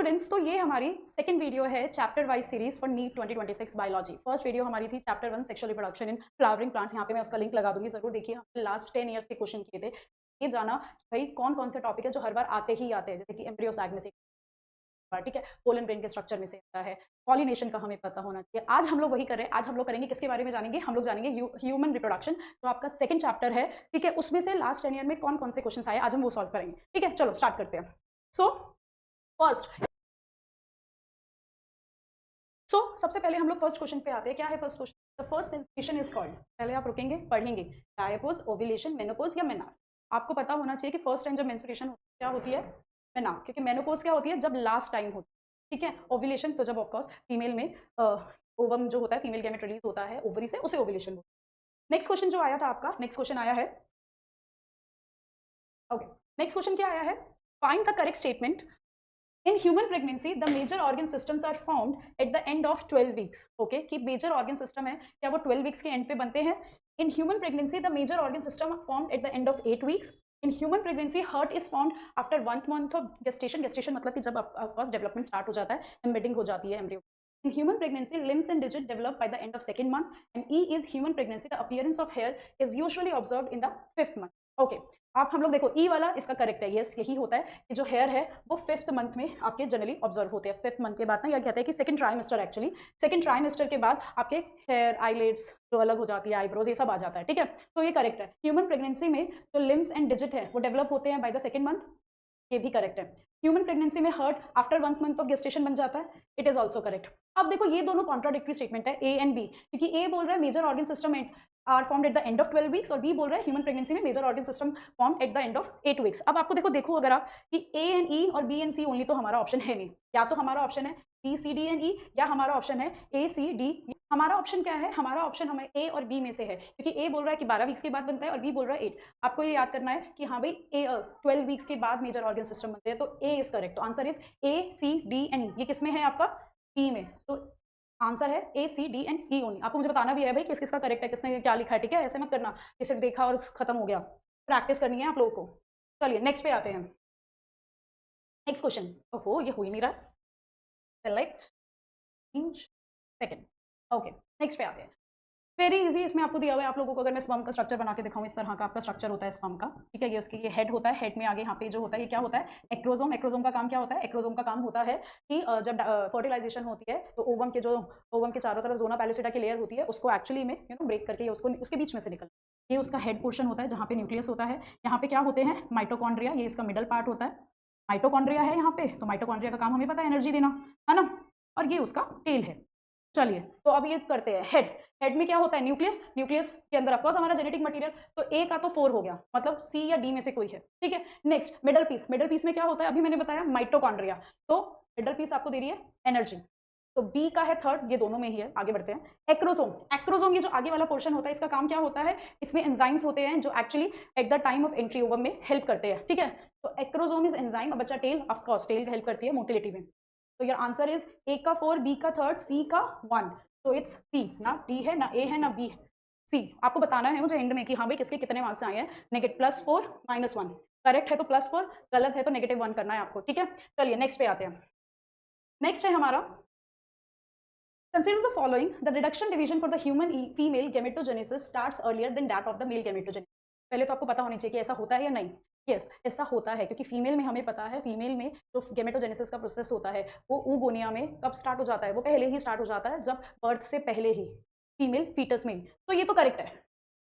Students, तो ये हमारी सेकंड वीडियो है chapter wise series for NEET 2026 biology. First video हमारी थी chapter 1 sexual reproduction in flowering plants. यहाँ पे मैं उसका लिंक लगा दूंगी, जरूर देखिए। हमने लास्ट 10 ईयर्स के क्वेश्चन किए थे। ये जाना भाई कौन कौन से टॉपिक है जो हर बार आते ही आते हैं, जैसे कि एम्ब्रियो सैग में से, ठीक है, पोलन ब्रेन के स्ट्रक्चर में से आता है, पॉलिनेशन का हमें पता होना चाहिए। आज हम लोग वही कर रहे हैं। आज हम लोग करेंगे किसके बारे में जानेंगे, हम लोग जानेंगे ह्यूमन रिप्रोडक्शन, जो आपका सेकंड चैप्टर है। ठीक है, उसमें से लास्ट 10 ईयर में कौन कौन से क्वेश्चन आए आज हम वो सॉल्व करेंगे। ठीक है, चलो स्टार्ट करते हैं। सबसे पहले हम लोग फर्स्ट क्वेश्चन पे आते हैं। क्या है first question? The first menstruation is called, पहले आप रुकेंगे पढ़ेंगे, डायपोज, ओव्यूलेशन, मेनोपॉज या मेनार। आपको पता होना चाहिए कि फर्स्ट टाइम जब मेंस्ट्रुएशन क्या होती है, मेनार, क्योंकि मेनोपॉज क्या होती है जब लास्ट टाइम होती है। ठीक है, ओव्यूलेशन तो जब ऑफकोर्स फीमेल में ओवम जो होता है, फीमेल गैमेट रिलीज होता है ओवरी से, उसे ओव्यूलेशन बोलते हैं। नेक्स्ट क्वेश्चन जो आया था आपका, नेक्स्ट क्वेश्चन आया है, ओके, नेक्स्ट क्वेश्चन क्या आया है, find the correct statement. In human pregnancy, the major organ systems are formed at the end of 12 weeks. Okay, कि major organ system है क्या वो 12 weeks के end पे बनते हैं? In human pregnancy, the major organ system formed at the end of 8 weeks. In human pregnancy, heart is formed after 1 month of gestation. Gestation मतलब कि जब of course development start हो जाता है, embedding हो जाती है embryo. In human pregnancy, limbs and digit develop by the end of 2nd month. And E is human pregnancy. The appearance of hair is usually observed in the 5th month. Okay. आप हम लोग देखो ई वाला इसका correct है, yes यही होता है कि जो हेयर है वो 5th मंथ में आपके जनरली ऑब्जर्व होते हैं। 5th मंथ के बाद ना, यह कहते हैं कि second trimester, actually second trimester के बाद आपके हेयर, आईलिड्स जो अलग हो जाती है, आईब्रोज, ये सब आ जाता है। ठीक है, तो ये करेक्ट है। ह्यूमन प्रेगनेंसी में जो लिम्स एंड डिजिट है वो डेवलप होते हैं बाय द सेकंड मंथ, ये भी करेक्ट है। ह्यूमन प्रेगनेंसी में heart after 1 month of gestation बन जाता है, इट इज ऑल्सो करेक्ट। अब देखो ये दोनों कॉन्ट्राडिक्टरी स्टेटमेंट है, ए एंड बी, क्योंकि ए बोल रहा है major organ system are formed at the end of 12 weeks, और बी बोल रहा है ह्यूमन प्रेगनेंसी में major organ system formed at the end of 8 weeks. अब आपको देखो अगर आप कि ए एंड ई और बी एंड सी ओनली, तो हमारा ऑप्शन है नहीं। या तो हमारा ऑप्शन है बी सी डी एंड ई, या हमारा ऑप्शन है ए सी डी। हमारा ऑप्शन क्या है? हमारा ऑप्शन हमें ए और बी में से है, क्योंकि ए बोल रहा है कि 12 वीक्स के बाद बनता है और बी बोल रहा है 8। आपको ये याद करना है कि हाँ भाई ए 12 वीक्स के बाद मेजर ऑर्गन सिस्टम बनते हैं, तो ए इज करेक्ट। तो answer is A C D and E. ये किस में है? आपका बी में। तो आंसर है A C D and E only. आपको मुझे बताना भी है भाई किसका करेक्ट है, किसने क्या लिखा है। ठीक है, ऐसे मत करना कि सिर्फ देखा और खत्म हो गया, प्रैक्टिस करनी है आप लोगों को। चलिए नेक्स्ट पे आते हैं। नेक्स्ट क्वेश्चन, ओहो ये हो ही नहीं रहा, सेलेक्ट सेकंड। ओके, नेक्स्ट पे आते हैं। वेरी इजी, इसमें आपको दिया हुआ है आप लोगों को, अगर मैं स्पर्म का स्ट्रक्चर बना के दिखाऊं, इस तरह का आपका स्ट्रक्चर होता है स्पर्म का। ठीक है, ये उसकी ये हेड होता है, हेड में आगे यहाँ पे जो होता है ये क्या होता है? एक्रोजोम। एक्रोजोम का काम क्या होता है? एक्रोजोम का काम होता है कि जब फर्टिलाइजेशन होती है तो ओवम के चारों तरफ जोना पैलिसिडा की लेयर होती है, उसको एक्चुअली में ब्रेक करके उसको उसके बीच में से निकल, ये उसका हेड पोर्शन होता है जहाँ पे न्यूक्लियस होता है। यहाँ पे क्या होते हैं? माइटोकॉन्ड्रिया, ये इसका मिडल पार्ट होता है। माइटोकॉन्ड्रिया है यहाँ पे, तो माइटोकॉन्ड्रिया का काम हमें पता है एनर्जी देना, है ना, और ये उसका टेल है। चलिए तो अब ये करते हैं हेड। हेड में क्या होता है? न्यूक्लियस। न्यूक्लियस के अंदर ऑफकोर्स हमारा जेनेटिक मटेरियल, तो ए का तो 4 हो गया, मतलब सी या डी में से कोई है। ठीक है, next middle piece. Middle piece में क्या होता है? अभी मैंने बताया माइटोकॉन्ड्रिया, तो मिडल पीस आपको दे रही है एनर्जी, तो बी का है थर्ड, ये दोनों में ही है। आगे बढ़ते हैं। एक्रोसोम। एक्रोसोम ये जो आगे वाला पोर्शन होता है, इसका काम क्या होता है? इसमें एंजाइम्स होते हैं जो actually eight the time of entry ovum में हेल्प करते हैं। ठीक है, तो एक्रोसोम इज एंजाइम। अब बच्चा टेल, ऑफकोर्स टेल हेल्प करती है मोटिलिटी में। तो योर आंसर इज ए का 4, बी का 3, सी का 1। तो इट्स सी, ना डी है ना ए है ना बी है, सी। आपको बताना है मुझे एंड में कि हाँ भाई किसके कितने मार्क्स आए हैं। नेगेटिव +4 -1, करेक्ट है तो +4, गलत है तो -1 करना है आपको। ठीक है, चलिए नेक्स्ट पे आते हैं। नेक्स्ट है हमारा, consider the following, the reduction division for the human female gametogenesis starts earlier than that of the male gametogenesis। पहले तो आपको पता होनी चाहिए कि ऐसा होता है या नहीं। यस ऐसा होता है, क्योंकि फीमेल में हमें पता है, फीमेल में जो गेमेटोजेनेसिस का प्रोसेस होता है वो oogonia में कब स्टार्ट हो जाता है? वो पहले ही स्टार्ट हो जाता है, जब बर्थ से पहले ही, फीमेल फीटस में। तो ये तो करेक्ट है।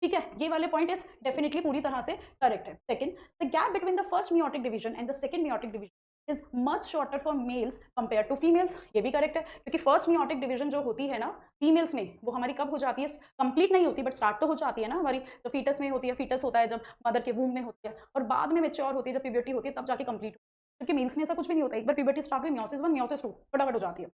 ठीक है, ये वाले पॉइंट इज डेफिनेटली पूरी तरह से करेक्ट है। Second, the gap between the first meiotic division and the second meiotic division is much shorter for males compare to females. ये भी करेक्ट है, क्योंकि फर्स्ट मियोटिक डिवीजन जो होती है ना फीमेल्स में, वो हमारी कब हो जाती है? कंप्लीट नहीं होती बट स्टार्ट तो हो जाती है ना हमारी, तो फीटस में होती है। फीटस होता है जब मदर के वूम में होती है, और बाद में मेच्योर होती है, जब प्यूबर्टी होती है तब जाके कंप्लीट होती है। क्योंकि मेल्स में ऐसा कुछ भी नहीं होता, एक बार प्यूबर्टी स्टार्ट हुई, मियोसिस 1 मियोसिस 2 फटाफट हो जाती है।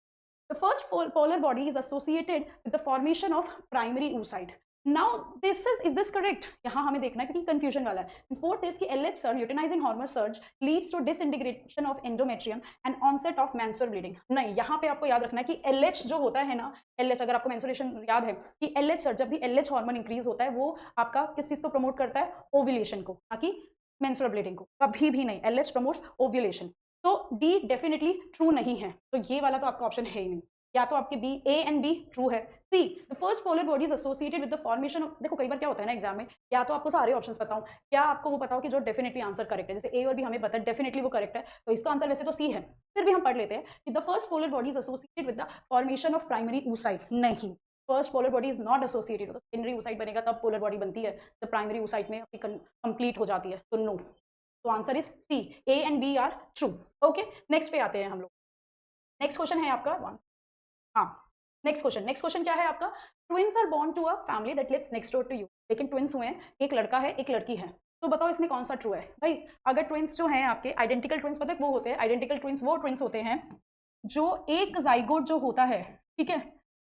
The first polar body is associated with the formation of primary oocyte. Now is this correct? यहाँ हमें देखना है क्योंकि कंफ्यूजन वाला है। फोर्थ इज कि LH surge, luteinizing hormone surge leads to disintegration of endometrium and onset of menstrual bleeding। नहीं, यहाँ पे आपको याद रखना है कि LH जो होता है ना, LH अगर आपको menstruation याद है कि LH surge, जब भी LH हार्मोन इंक्रीज होता है वो आपका किस चीज को प्रमोट करता है? ओव्यूलेशन को, ना कि menstrual bleeding को। कभी भी नहीं, LH प्रमोट्स ओव्यूलेशन। तो डी डेफिनेटली ट्रू नहीं है, तो ये वाला तो आपका ऑप्शन है ही नहीं। या तो आपके B, A and B true है। C, the first polar body is associated with the formation of, देखो कई बार क्या होता है ना एग्जाम में, या तो आपको सारे ऑप्शंस बताऊं, क्या आपको वो बताओ कि जो डेफिनेटली आंसर करेक्ट है, जैसे ए और बी हमें पता है डेफिनेटली वो करेक्ट है, तो इसका आंसर वैसे तो सी है, फिर भी हम पढ़ लेते हैं कि the first polar body is associated with the formation of primary oocyte। नहीं, first polar body is not associated, तो सेकेंडरी oocyte बनेगा तब पोलर बॉडी बनती है, जब प्राइमरी oocyte में कंप्लीट हो जाती है, तो नो। तो answer is C, A and B are true. Okay, next पे आते हैं हम लोग। नेक्स्ट क्वेश्चन है आपका हाँ, नेक्स्ट क्वेश्चन क्या है आपका? Twins are born to a family that lives next door to you. लेकिन ट्विंस हुए हैं, एक लड़का है एक लड़की है, तो बताओ इसमें कौन सा ट्रू है भाई? अगर ट्विंस जो हैं आपके आइडेंटिकल ट्विंस, पता है वो होते हैं आइडेंटिकल ट्विंस, वो ट्विंस होते हैं जो एक जाइगोट जो होता है, ठीक है,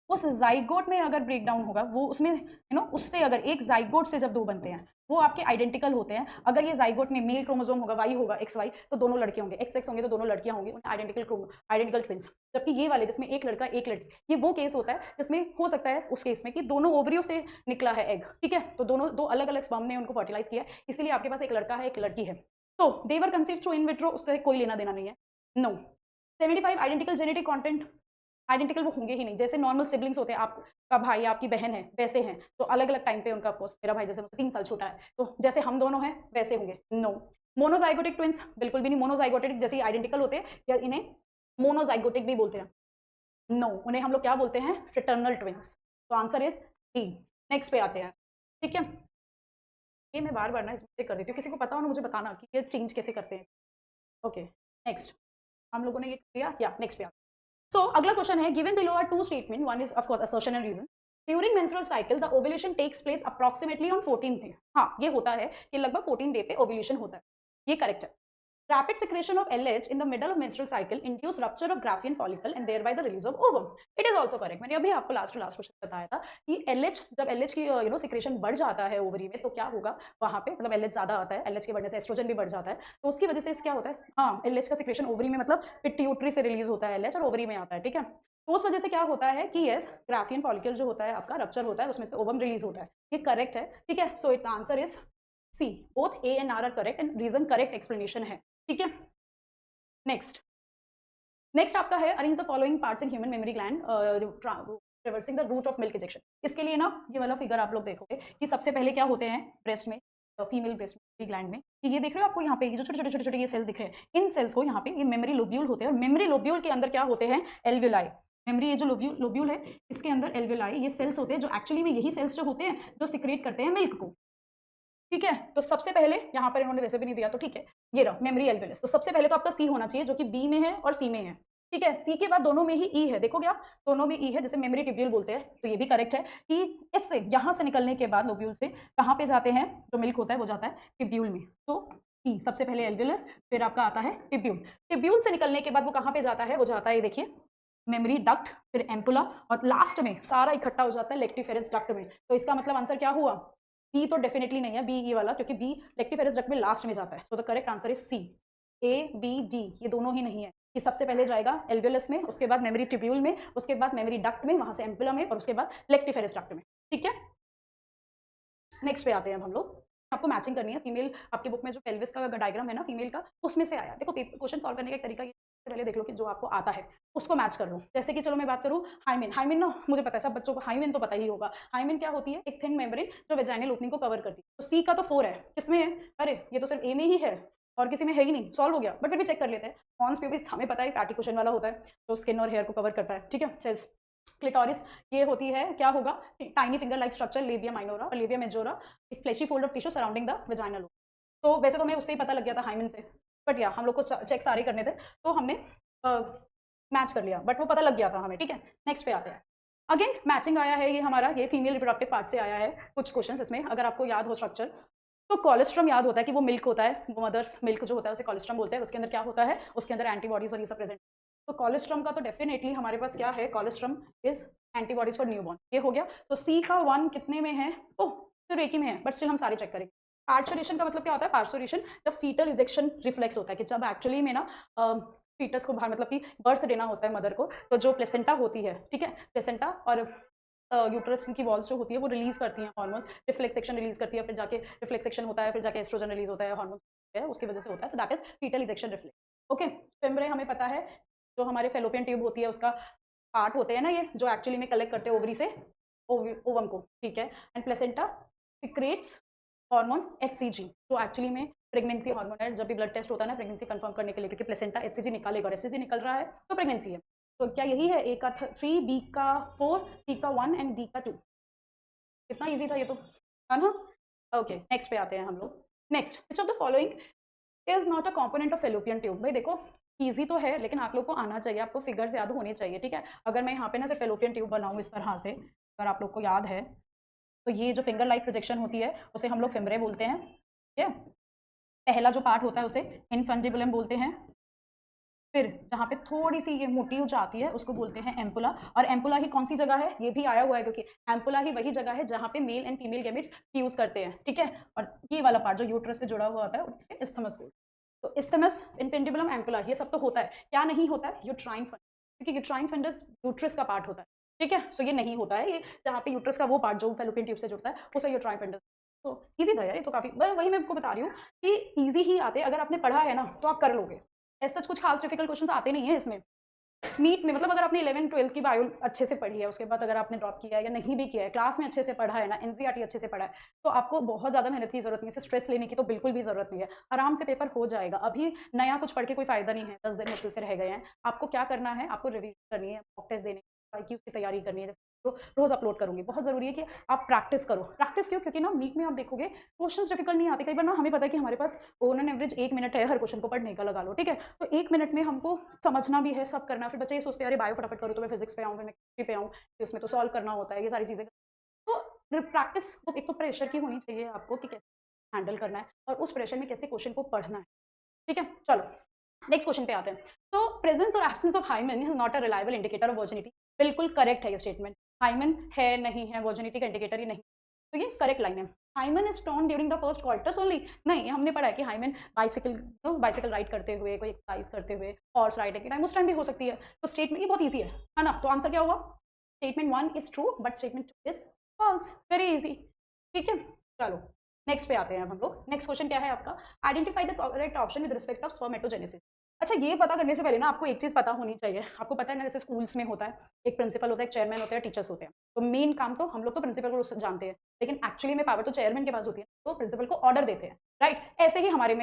उस जाइगोट में अगर ब्रेक डाउन होगा, वो उसमें उससे अगर एक जाइगोट से जब दो बनते हैं वो आपके आइडेंटिकल होते हैं। अगर ये जाइगोट में मेल क्रोमोसोम होगा, वाई होगा, एक्स वाई, तो दोनों लड़के होंगे, एक्स एक्स होंगे तो दोनों लड़कियां होंगी, आइडेंटिकल ट्विंस। जबकि ये वाले जिसमें एक लड़का एक लड़की, ये वो केस होता है जिसमें हो सकता है उस केस में कि दोनों ओवरियो से निकला है एग, ठीक है, तो दो अलग अलग स्पर्म ने उनको फर्टिलाइज किया है, इसीलिए आपके पास एक लड़का है एक लड़की है, तो they were conceived through in vitro, उससे कोई लेना देना नहीं है। No. 75 identical genetic content, identical वो होंगे ही नहीं, जैसे नॉर्मल सिबलिंग्स होते हैं, आपका भाई आपकी बहन है वैसे हैं, तो अलग अलग टाइम पे उनका, ऑफकोर्स मेरा भाई जैसे मुझसे 3 साल छोटा है, तो जैसे हम दोनों हैं वैसे होंगे। नो। मोनोजाइगोटिक ट्विंस बिल्कुल भी नहीं, मोनोजाइगोटिक जैसे आइडेंटिकल होते हैं या इन्हें मोनोजाइगोटिक भी बोलते हैं। नो, उन्हें हम लोग क्या बोलते हैं? Fraternal twins. तो आंसर इज डी। नेक्स्ट पे आते हैं, ठीक है, ये मैं बार बार ना इसमें कर देती हूँ, किसी को पता हो ना मुझे बताना कि ये चेंज कैसे करते हैं। ओके, नेक्स्ट हम लोगों ने ये किया, या नेक्स्ट पे आते हैं। So, अगला क्वेश्चन है, given below are two statement, one is of course assertion and reason. During menstrual cycle, the ovulation takes place approximately on 14th day. हाँ, ये होता है कि लगभग 14 डे पे ओव्यूलेशन होता है, ये करेक्ट है। Rapid secretion of LH in the middle of menstrual cycle induce rupture of Graafian follicle and thereby the release of ovum. It is also correct. मैंने अभी आपको लास्ट क्वेश्चन बताया था कि LH, जब LH की सिक्रेशन बढ़ जाता है ओवरी में, तो क्या होगा वहां पे, मतलब LH ज्यादा आता है, LH के बढ़ने से एस्ट्रोजन भी बढ़ जाता है, तो उसकी वजह से क्या होता है, हाँ, LH का सिक्रेशन ओवरी में, मतलब पिट्यूटरी से रिलीज होता है LH और ओवरी में आता है, ठीक है, तो उस वजह से क्या होता है कि यस, ग्राफियन फॉलिकल जो होता है आपका रप्चर होता है, उसमें से ओवम रिलीज होता है, ये करेक्ट है, ठीक है। So it answer is C, both A and R correct and reason correct explanation है, ठीक है। नेक्स्ट आपका है, arrange the following parts in human mammary gland traversing the route of milk ejection. इसके लिए ना ये वाला फिगर आप लोग देखोगे कि सबसे पहले क्या होते हैं ब्रेस्ट में, फीमेल ब्रेस्ट ग्लैंड में, कि ये देख रहे हो आपको यहाँ पे ये जो छोटे छोटे छोटे छोटे ये सेल्स दिख रहे हैं, इन सेल्स को यहाँ पे ये मेमोरी लोब्यूल होते हैं, और मेमोरी लोब्यूल के अंदर क्या होते हैं? एल्वियोलाई। मेमोरी ये जो लोब्यूल है, इसके अंदर एल्वियोलाई, ये सेल्स होते हैं जो एक्चुअली में यही सेल्स जो होते हैं जो सिक्रेट करते हैं मिल्क को, ठीक है। तो सबसे पहले यहाँ पर इन्होंने वैसे भी नहीं दिया, तो ठीक है, ये रहा मेमोरी एल्वियोलस। तो सबसे पहले तो आपका सी होना चाहिए, जो कि बी में है और सी में है, ठीक है। सी के बाद दोनों में ही ई है, देखोगे आप दोनों में ई है, जैसे मेमोरी ट्यूब्यूल बोलते हैं, तो ये भी करेक्ट है कि इससे यहाँ से निकलने के बाद लोब्यूल से कहाँ पे जाते हैं, जो मिल्क होता है वो जाता है ट्यूब्यूल में। तो ई सबसे पहले एल्वियोलस, फिर आपका आता है ट्यूब्यूल। ट्यूब्यूल से निकलने के बाद वो कहाँ पे जाता है? वो जाता है, देखिए, मेमोरी डक्ट, फिर एम्पुला, और लास्ट में सारा इकट्ठा हो जाता है लेक्टिफेरस डक्ट में। तो इसका मतलब आंसर क्या हुआ? बी तो डेफिनेटली नहीं है, बी ये वाला, क्योंकि बी लेक्टिफेरस डक्ट में लास्ट में जाता है। So the correct answer is C. A B D ये दोनों ही नहीं है, कि सबसे पहले जाएगा एल्वियोलस में, उसके बाद मेमोरी ट्यूब्यूल में, उसके बाद मेमोरी डक्ट में, वहां से एम्पुला में, और उसके बाद लेक्टिफेरस डक्ट में, ठीक है। नेक्स्ट पे आते हैं अब हम लोग, आपको मैचिंग करनी है। फीमेल आपकी बुक में जो पेल्विस का डायग्राम है ना फीमेल का, उसमें से आया। देखो क्वेश्चन सॉल्व करने का एक तरीका ये, पहले देख लो कि जो आपको आता है उसको मैच कर लो। जैसे कि चलो मैं बात करूं हाइमेन। हाइमेन ना मुझे पता है, सब बच्चों को हाइमेन तो पता ही होगा। हाइमेन क्या होती है? एक थिन मेम्ब्रेन जो वेजाइनल ओपनिंग को कवर करती है। तो सी का तो 4 है, किसमें है? अरे ये तो सिर्फ ए में ही है और किसी में है ही नहीं, सॉल्व हो गया। बट फिर भी चेक कर लेते हैं। हॉर्न्स प्यूबिस हमें पता है पैटी कुशन वाला होता है, तो स्किन और हेयर को कवर करता है, ठीक है। सेल्स क्लिटोरिस ये होती है, क्या होगा? Tiny finger like structure, labia minora और लेबिया मेजोरा, एक fleshy fold of tissue surrounding the vaginal. तो वैसे तो हमें उससे ही पता लग गया था हाइमेन से, बट या हम लोग को चेक सारे करने थे, तो हमने मैच कर लिया, बट वो पता लग गया था हमें, ठीक है। नेक्स्ट पे आते हैं। अगेन मैचिंग आया है, ये हमारा ये फीमेल रिप्रोडक्टिव पार्ट से आया है कुछ क्वेश्चंस इसमें। अगर आपको याद हो स्ट्रक्चर, तो कोलेस्ट्रम याद होता है कि वो मिल्क होता है, वो मदर्स मिल्क जो होता है उसे कोलेस्ट्रम बोलते हैं। उसके अंदर क्या होता है? उसके अंदर एंटीबॉडीज और ये सब प्रेजेंट। तो कोलेस्ट्रम का तो डेफिनेटली हमारे पास क्या है? Colostrum is antibodies for newborn, ये हो गया। तो सी का 1 कितने में है? ओह सिर्फ एक ही में है, बट स्टिल हम सारे चेक करेंगे। पार्चुरेशन का मतलब क्या होता है? पार्चुरेशन जब फीटल इजेक्शन रिफ्लेक्स होता है, कि जब एक्चुअली में ना फीटस को बाहर, मतलब कि बर्थ देना होता है मदर को, तो जो प्लेसेंटा होती है, ठीक है, प्लेसेंटा और यूट्रस की वॉल्स जो होती है वो रिलीज करती हैं हार्मोन्स, रिफ्लेक्सेक्शन रिलीज करती है, फिर जाके रिफ्लेक्सेक्शन होता है, फिर जाके एस्ट्रोजन रिलीज होता है, हार्मोन्स है उसकी वजह से होता है। तो that is fetal ejection reflex. Okay, fimbriae हमें पता है जो हमारे फेलोपियन ट्यूब होती है उसका पार्ट होते हैं ना ये, जो एक्चुअली में कलेक्ट करते हैं ओवरी से ओवम को, ठीक है। And placenta secretes hormone HCG, जो एक्चुअली में प्रेगनेंसी हार्मोन है। जब भी ब्लड टेस्ट होता है ना प्रेगनेंसी कंफर्म करने के लिए, क्योंकि प्लेसेंटा एससीजी निकालेगा और एससीजी निकल रहा है तो प्रेगनेंसी है। तो क्या यही है, ए का 3, बी का 4, सी का 1 एंड डी का 2। कितना इजी था ये तो, है ना। ओके, नेक्स्ट पे आते हैं हम लोग। Next, which of the following is not a component of fallopian tube. भाई देखो इजी तो है लेकिन आप लोग को आना चाहिए, आपको फिगर्स याद होने चाहिए, ठीक है। अगर मैं यहाँ पे ना सिर्फ फेलोपियन ट्यूब बनाऊँ इस तरह से, अगर आप लोग को याद है तो ये जो फिंगर लाइक प्रोजेक्शन होती है उसे हम लोग फिमरे बोलते हैं, ठीक है। पहला जो पार्ट होता है उसे इनफंडिबुलम बोलते हैं। फिर जहाँ पे थोड़ी सी ये मोटी हो जाती है उसको बोलते हैं एम्पुला। और एम्पुला ही कौन सी जगह है, ये भी आया हुआ है, क्योंकि एम्पुला ही वही जगह है जहाँ पे mail and female gametes fuse करते हैं, ठीक है। और ये वाला पार्ट जो यूट्रस से जुड़ा हुआ होता है उसे इस्थमस बोलते हैं। तो इस्थमस, इनफेंडिबुलम, एम्पुला, ये सब तो होता है। क्या नहीं होता है, यूट्राइन फंडस, क्योंकि यूट्राइन फंडस यूट्रस का पार्ट होता है, ठीक है। सो ये नहीं होता है, ये जहाँ पे यूट्रस का वो पार्ट जो फेलोपियन ट्यूब से जुड़ता है उसे यूट्राइन फंडस। तो ईजी था यार ये तो काफी, वही मैं आपको बता रही हूँ कि ईजी ही आते, अगर आपने पढ़ा है ना तो आप कर लोगे। ऐसा कुछ खास डिफिकल्ट क्वेश्चंस आते नहीं है इसमें नीट में। मतलब अगर आपने 11 12 की बायो अच्छे से पढ़ी है, उसके बाद अगर आपने ड्रॉप किया है या नहीं भी किया है, क्लास में अच्छे से पढ़ा है ना, एनसीईआरटी अच्छे से पढ़ा है, तो आपको बहुत ज़्यादा मेहनत की जरूरत नहीं है, स्ट्रेस लेने की तो बिल्कुल भी जरूरत नहीं है। आराम से पेपर हो जाएगा। अभी नया कुछ पढ़ के कोई फायदा नहीं है, 10 दिन मुश्किल से रह गए हैं। आपको क्या करना है, आपको रिवीजन करनी है, मॉक टेस्ट देने की उसकी तैयारी करनी है, तो रोज अपलोड करूंगी। बहुत जरूरी है कि आप प्रैक्टिस करो। प्रैक्टिस क्यों, क्योंकि ना नीट में आप देखोगे क्वेश्चंस डिफिकल्ट नहीं आते। कई बार ना हमें पता है कि हमारे pass on an average 1 minute है हर क्वेश्चन को पढ़ने का, लगा लो, ठीक है। तो 1 मिनट में हमको समझना भी है, सब करना है। फिर बच्चे ये सोचते हैं अरे बायो फटाफट करूँ तो मैं फिजिक्स पे आऊँ, फिर मैं केमिस्ट्री पे आऊँ, फिर उसमें तो सॉल्व करना होता है, ये सारी चीज़ें। तो प्रैक्टिस तो एक तो प्रेशर की होनी चाहिए आपको कि कैसे हैंडल करना है और उस प्रेशर में कैसे क्वेश्चन को पढ़ना है, ठीक है। चलो नेक्स्ट क्वेश्चन पे आते हैं। तो प्रेजेंस और absence of hymen is not a reliable indicator of virginity. बिल्कुल करेक्ट है ये स्टेटमेंट। हाइमन है नहीं है वर्जिनिटी का इंडिकेटर ही नहीं, तो ये करेक्ट लाइन है। Hymen is torn during the first quarters only. नहीं, हमने पढ़ा है कि हाइमन बाइसिकल राइड करते हुए, कोई एक्सरसाइज करते हुए, हॉर्स राइडिंग के टाइम, उस टाइम भी हो सकती है। तो स्टेटमेंट ये बहुत ईजी है ना। तो आंसर क्या हुआ, statement 1 is true but statement 2 is false. Very easy, ठीक है। चलो नेक्स्ट पे आते हैं हम लोग। नेक्स्ट क्वेश्चन क्या है आपका, identify the correct option with respect of spermatogenesis. अच्छा, ये पता करने से पहले ना आपको एक चीज पता होनी चाहिए। आपको पता है ना, जैसे स्कूल्स में होता है, एक प्रिंसिपल होता है, एक चेयरमैन होते हैं, टीचर्स होते हैं। तो मेन काम तो हम लोग तो प्रिंसिपल को जानते हैं, लेकिन एक्चुअली में पावर तो चेयरमैन के पास होती है, तो प्रिंसिपल को ऑर्डर देते हैं, राइट। ऐसे ही हमारे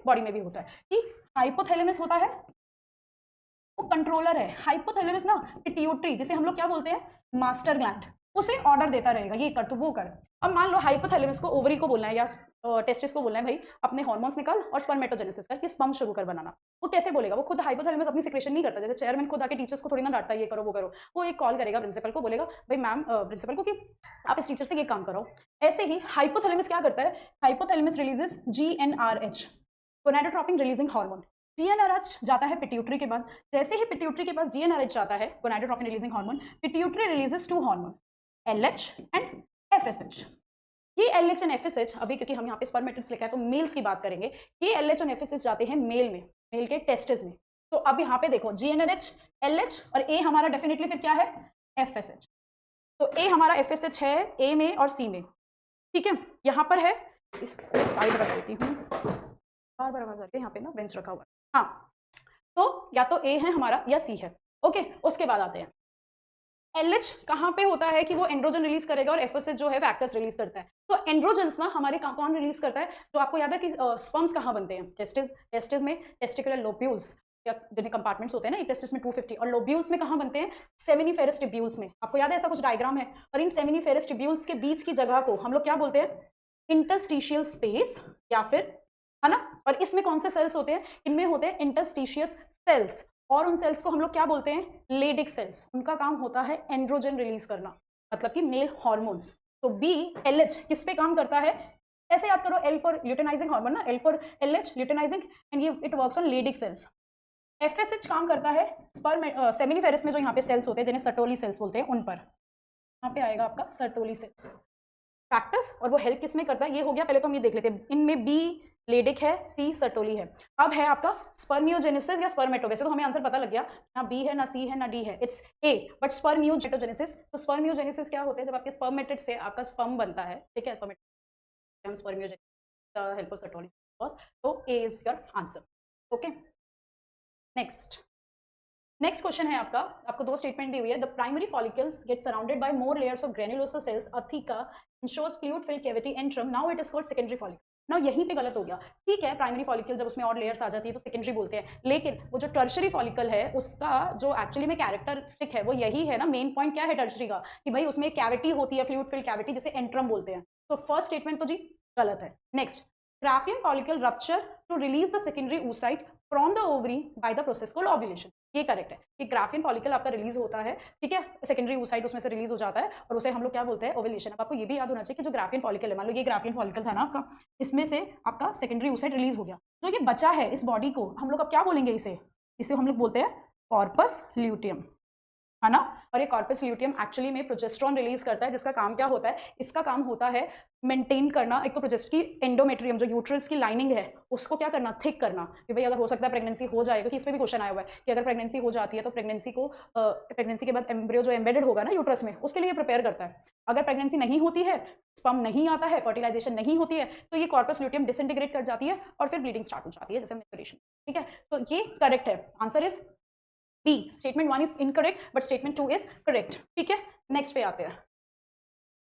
बॉडी में भी होता है कि हाइपोथैलेमस होता है, वो कंट्रोलर है। हाइपोथैलेमस ना पिट्यूटरी, जिसे हम लोग क्या बोलते हैं, मास्टर ग्लैंड, उसे ऑर्डर देता रहेगा ये कर तो वो कर। अब मान लो हाइपोथैलेमस को ओवरी को बोलना है या टेस्टिस को बोलना है भाई अपने हार्मोन्स निकाल और स्पर्मेटोजेनेसिस कर, कि स्पर्म शुरू कर बनाना। वो कैसे बोलेगा, वो खुद हाइपोथैलेमस अपनी सिक्रेशन नहीं करता। जैसे चेयरमैन खुद आके टीचर्स को थोड़ी ना डांटता है ये करो वो करो। वो एक कॉल करेगा प्रिंसिपल को, बोलेगा भाई मैम प्रिंसिपल को कि आप इस टीचर से ये काम करो। ऐसे ही हाइपोथैलेमस क्या करता है, hypothalamus releases GnRH, gonadotropin releasing hormone. GnRH जाता है पिट्यूटरी के बाद। जैसे ही पिट्यूटरी के पास GnRH जाता है, gonadotropin releasing hormone, pituitary releases 2 hormones, LH and FSH। ये LH एंड FSH, अभी क्योंकि हम यहाँ पे स्पर्मेटिड्स लिखा है तो मेल्स की बात करेंगे, ये LH और FSH जाते हैं मेल में, मेल के टेस्टिस में। तो अब यहाँ पे देखो GnRH, LH और A हमारा डेफिनेटली फिर क्या है, FSH। तो A हमारा FSH है A में और C में, ठीक है। यहाँ पर है, इस साइड रख देती हूँ, बार बार आवाज आ रही है, यहाँ पे ना बेंच रखा हुआ है। हाँ, तो या तो ए है हमारा या सी है, ओके। उसके बाद आते हैं एलएच, कहाँ पे होता है कि वो एंड्रोजन रिलीज करेगा और एफएसएच जो है फैक्टर्स रिलीज करता है। तो एंड्रोजन्स ना हमारे कौन रिलीज करता है, तो आपको याद है कि स्पर्म्स कहाँ बनते हैं, टेस्टिस में टेस्टिकुलर लोब्यूल्स, या जिन्हें कंपार्टमेंट्स होते हैं ना, एक टेस्टिस में 250 और लोब्यूल्स में कहाँ बनते हैं, सेमिनिफेरस ट्यूब्यूल्स में। आपको याद है ऐसा कुछ डायग्राम है, और इन सेमिनिफेरस ट्यूब्यूल्स के बीच की जगह को हम लोग क्या बोलते हैं, इंटरस्टिशियल स्पेस, या फिर, है ना। और इसमें कौन से सेल्स होते हैं, इनमें होते हैं इंटरस्टिशियस सेल्स, और उन सेल्स को हम लोग क्या बोलते हैं, लेडिक सेल्स। उनका काम होता है एंड्रोजन रिलीज करना, मतलब कि मेल हार्मोन्स। तो बी LH किस पे काम करता है, ऐसे याद करो, L फॉर ल्यूटेनाइजिंग हार्मोन ना, L for LH luteinizing, and ये it works on Leydig cells. FSH काम करता है स्पर्म सेमिनिफेरस में जो यहाँ पे सेल्स होते हैं जिन्हें सर्टोली सेल्स बोलते हैं, उन पर। यहाँ पे आएगा आपका सर्टोली सेल्स फैक्टर्स, और वो हेल्प किस में करता है, ये हो गया। पहले तो हम ये देख लेते हैं, इनमें बी लेडिक है, सी सर्टोली है। अब है आपका स्पर्मियोजेनेसिस या स्पर्मेटो। वैसे तो हमें आंसर पता लग गया, ना बी है ना सी है ना डी है, इट्स ए। बट स्पर्मियोजेनेसिस, तो स्पर्मियोजेनेसिस क्या होता है, जब आपके स्पर्मेटिड से आपका स्पर्म बनता है, ठीक है, स्पर्मियोजेनेसिस हेल्प ऑफ सर्टोली, तो A is your answer, okay. Next question है आपका, आपको दो स्टेटमेंट दी हुई है। The primary follicles get surrounded by more layers of granulosa cells अथिका ensures fluid filled cavity antrum, now it is called secondary follicle. Now यहीं पे गलत हो गया, ठीक है, प्राइमरी फॉलिकल जब उसमें और लेयर्स आ जाती है तो सेकेंडरी बोलते हैं, लेकिन वो जो टर्शरी फॉलिकल है उसका जो एक्चुअली में कैरेक्टरिस्टिक है वो यही है ना, मेन पॉइंट क्या है टर्शरी का, कि भाई उसमें कैविटी होती है, फ्लूइड फिल्ड कैविटी, जिसे एंट्रम बोलते हैं। तो फर्स्ट स्टेटमेंट तो जी गलत है। Next, Graafian follicle rupture to release the secondary oocyte from the ovary by the process called ovulation, ये करेक्ट है कि ग्राफियन फॉलिकल आपका रिलीज होता है, ठीक है, सेकेंडरी oocyte उसमें से रिलीज हो जाता है और उसे हम लोग क्या बोलते हैं, ओव्यूलेशन। अब आपको ये भी याद होना चाहिए कि जो ग्राफियन फॉलिकल है, मान लो ये ग्राफियन फॉलिकल था ना आपका, इसमें से आपका सेकेंडरी oocyte रिलीज हो गया, जो ये बचा है इस बॉडी को हम लोग अब क्या बोलेंगे, इसे हम लोग बोलते हैं कॉर्पस ल्यूटियम, है ना। और ये कॉर्पस ल्यूटियम एक्चुअली में प्रोजेस्टेरॉन रिलीज करता है, जिसका काम क्या होता है, इसका काम होता है मेंटेन करना, एक तो प्रोजेस्ट की एंडोमेट्रियम जो यूट्रस की लाइनिंग है उसको क्या करना, थिक करना, कि भाई अगर हो सकता है प्रेगनेंसी हो जाए, क्योंकि इसमें भी क्वेश्चन आया हुआ है कि अगर प्रेगनेंसी हो जाती है तो प्रेगनेंसी के बाद एम्ब्रियो जो एम्बेडेड होगा ना यूट्रस में, उसके लिए प्रिपेयर करता है। अगर प्रेगनेंसी नहीं होती है, स्पर्म नहीं आता है, फर्टिलाइजेशन नहीं होती है, तो ये कॉर्पस ल्यूटियम डिसइंटीग्रेट कर जाती है और फिर ब्लीडिंग स्टार्ट हो जाती है, जैसे मेंस्ट्रुएशन, ठीक है। तो ये करेक्ट है, answer is B, statement 1 is incorrect but statement 2 is correct, ठीक है। नेक्स्ट पे आते हैं,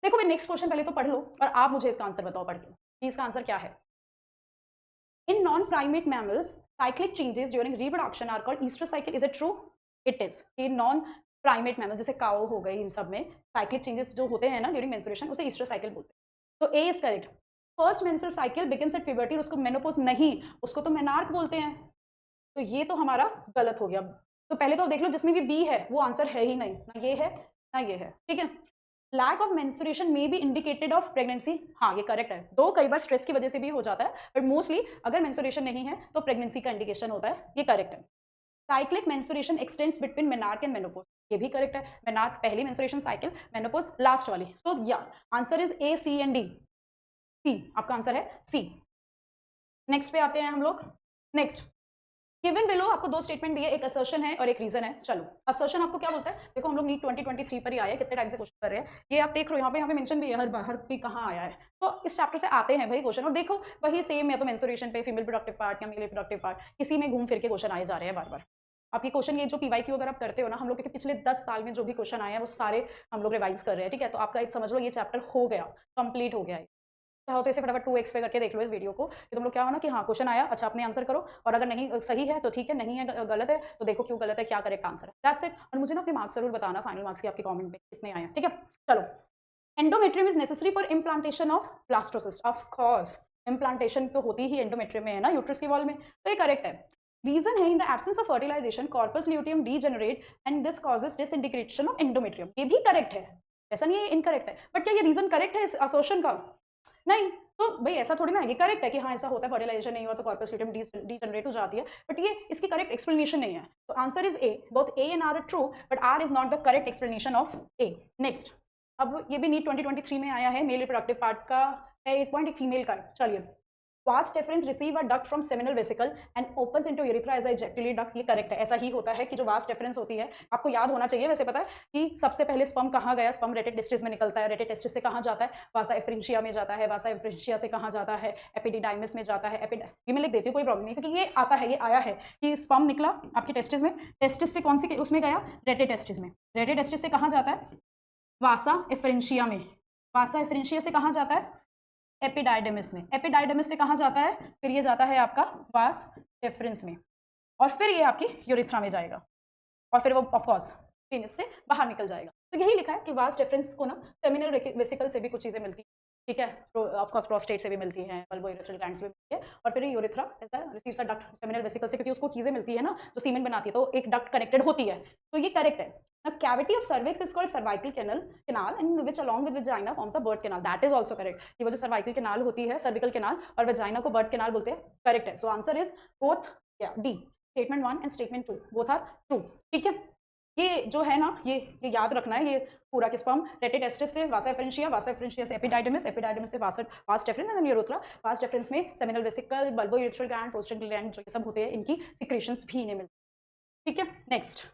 देखो भाई नेक्स्ट क्वेश्चन पहले तो पढ़ लो और आप मुझे इसका आंसर बताओ पढ़ के कि इसका आंसर क्या है। In non primate mammals cyclic changes during reproduction are called oestrus cycle, is it true? It is. In non primate mammal जैसे काओ हो गई, इन सब में साइक्लिक चेंजेस जो होते हैं ना ड्यूरिंग मेंस्ट्रुएशन, उसे ईस्टर साइकिल बोलते हैं। तो A is correct. First menstrual cycle begins at puberty, उसको मेनोपॉज नहीं, उसको तो मेनार्क बोलते हैं, तो ये तो हमारा गलत हो गया। तो पहले तो देख लो जिसमें भी बी है वो आंसर है ही नहीं, ना ये है ना ये है, ठीक है। Lack of menstruation may be indicated of pregnancy, हाँ ये करेक्ट है, दो कई बार स्ट्रेस की वजह से भी हो जाता है, बट मोस्टली अगर मेंस्ट्रुएशन नहीं है तो प्रेगनेंसी का इंडिकेशन होता है, ये करेक्ट है। Cyclic menstruation x tends between menarche and menopause, ये भी करेक्ट है, मेनार्क पहली मेंस्ट्रुएशन साइकिल, मेनोपॉज लास्ट वाली, सो या answer is A, C and D, C आपका आंसर है सी। नेक्स्ट पे आते हैं हम लोग। नेक्स्ट, गिवन बिलो आपको दो स्टेटमेंट दिए, एक असर्शन है और एक रीजन है। चलो असर्शन आपको क्या बोलता है, देखो हम लोग नीट 2023 पर ही आए, कितने टाइम से क्वेश्चन कर रहे हैं, ये आप देख रहे हो यहाँ पे मेंशन भी है हर भी कहाँ आया है, तो इस चैप्टर से आते हैं भाई क्वेश्चन, और देखो वही सेम, या तो मेंस्ट्रुएशन पे फीमेल प्रोडक्टिव पार्ट या मेल प्रोडक्टिव पार्ट, इसी में घूम फिर के क्वेश्चन आए जा रहे हैं बार बार। आपकी क्वेश्चन ये जो पीवाईक्यू अगर आप करते हो ना, हम लोग के पिछले 10 साल में जो भी क्वेश्चन आए हैं वो सारे हम लोग रिवाइज कर रहे हैं, ठीक है। तो आपका एक समझ लो ये चैप्टर हो गया, कंप्लीट हो गया है। चाहो तो इसे फटाफट 2x पे करके देख लो इस वीडियो को, कि तुम लोग क्या हो ना कि हाँ क्वेश्चन आया, अच्छा अपने आंसर करो, और अगर नहीं सही है तो ठीक है, नहीं है गलत है तो देखो क्यों गलत है, क्या करेक्ट आंसर है, दैट्स इट। और मुझे ना अपने मार्क्स जरूर बताना, फाइनल मार्क्स के आपके कमेंट में कितने आए हैं, ठीक है। चलो, endometrium is necessary for implantation of blastocyst, of course implantation तो होती ही एंडोमेट्रियम में है ना, यूट्रस की वॉल में, तो ये करेक्ट है। रीजन है in the absence of fertilisation corpus luteum degenerate and this causes disintegration of endometrium, ये भी करेक्ट है, ऐसा नहीं है इनकरेक्ट है, बट क्या ये रीजन करेक्ट है इस असर्शन का? नहीं, तो भाई ऐसा थोड़ी ना है, ये करेक्ट है कि हाँ ऐसा होता है, फर्टिलाइजेशन नहीं हुआ तो कॉर्पस ल्यूटियम डीजनरेट हो जाती है, बट ये इसकी करेक्ट एक्सप्लेनेशन नहीं है, तो answer is A, both A and R are true, but R is not the correct explanation of A. Next, अब ये भी नीट 2023 में आया है, मेल रिप्रोडक्टिव पार्ट का है एक पॉइंट, एक फीमेल का है। चलिए, vas deferens receive a duct from seminal vesicle and opens into urethra as a ejaculate duct, ये करेक्ट है, ऐसा ही होता है कि जो vas deferens होती है, आपको याद होना चाहिए वैसे, पता है कि सबसे पहले स्पर्म कहाँ गया, स्पर्म रेटे टेस्टिस में निकलता है, रेटे टेस्टिस से कहाँ जाता है, वासा एफरेंशिया में जाता है, वासा एफरेंशिया से कहाँ जाता है, एपिडिडाइमिस में जाता है, ये मैं लिख देती हूँ कोई प्रॉब्लम नहीं, क्योंकि ये आता है, ये आया है कि स्पर्म निकला आपके टेस्टिस में, टेस्टिस से कौन सी उसमें गया, रेटे टेस्टिस में, रेटे टेस्टिस से कहाँ जाता है, वासा एफरेंशिया में, वासा एफरेंशिया से कहाँ जाता है, एपिडाइडमिस में, एपिडाइडमिस से कहाँ जाता है, फिर ये जाता है आपका वास डेफरेंस में, और फिर ये आपकी यूरिथ्रा में जाएगा, और फिर वो ऑफ कोर्स पेनिस से बाहर निकल जाएगा। तो यही लिखा है कि वास डेफरेंस को ना सेमिनल वेसिकल से भी कुछ चीज़ें मिलती हैं, ठीक है, ऑफ कोर्स प्रोस्टेट से भी मिलती हैं, बल्बोइरेस्ट्रल ग्लैंड से भी मिलती है, और फिर यूरिथ्रा ऐसा receives a duct seminal vesicle से, क्योंकि उसको चीज़ें मिलती है ना जो सीमेन बनाती है, तो एक डक्ट कनेक्टेड होती है, तो ये करेक्ट है। The cavity of cervix is called cervical canal, in which along with vagina forms a birth canal. That is also correct. ये वो जो cervical canal होती है, cervical canal, और vagina को birth canal बोलते हैं, correct है. So answer is both, yeah, D. Statement 1 and statement 2 both are true. ठीक है, ये जो है ना, ये याद रखना है, ये पूरा के स्पर्म रेटे टेस्टिस से वासा एफरेंशिया से एपिडाइडमिस से vas deferens and यूरोथ्रा, vas deferens में seminal vesicle, bulbourethral gland, prostate gland जो ये सब होते हैं, इनकी सिक्रेशंस भी इन्हें मिलती है, ठीक है। नेक्स्ट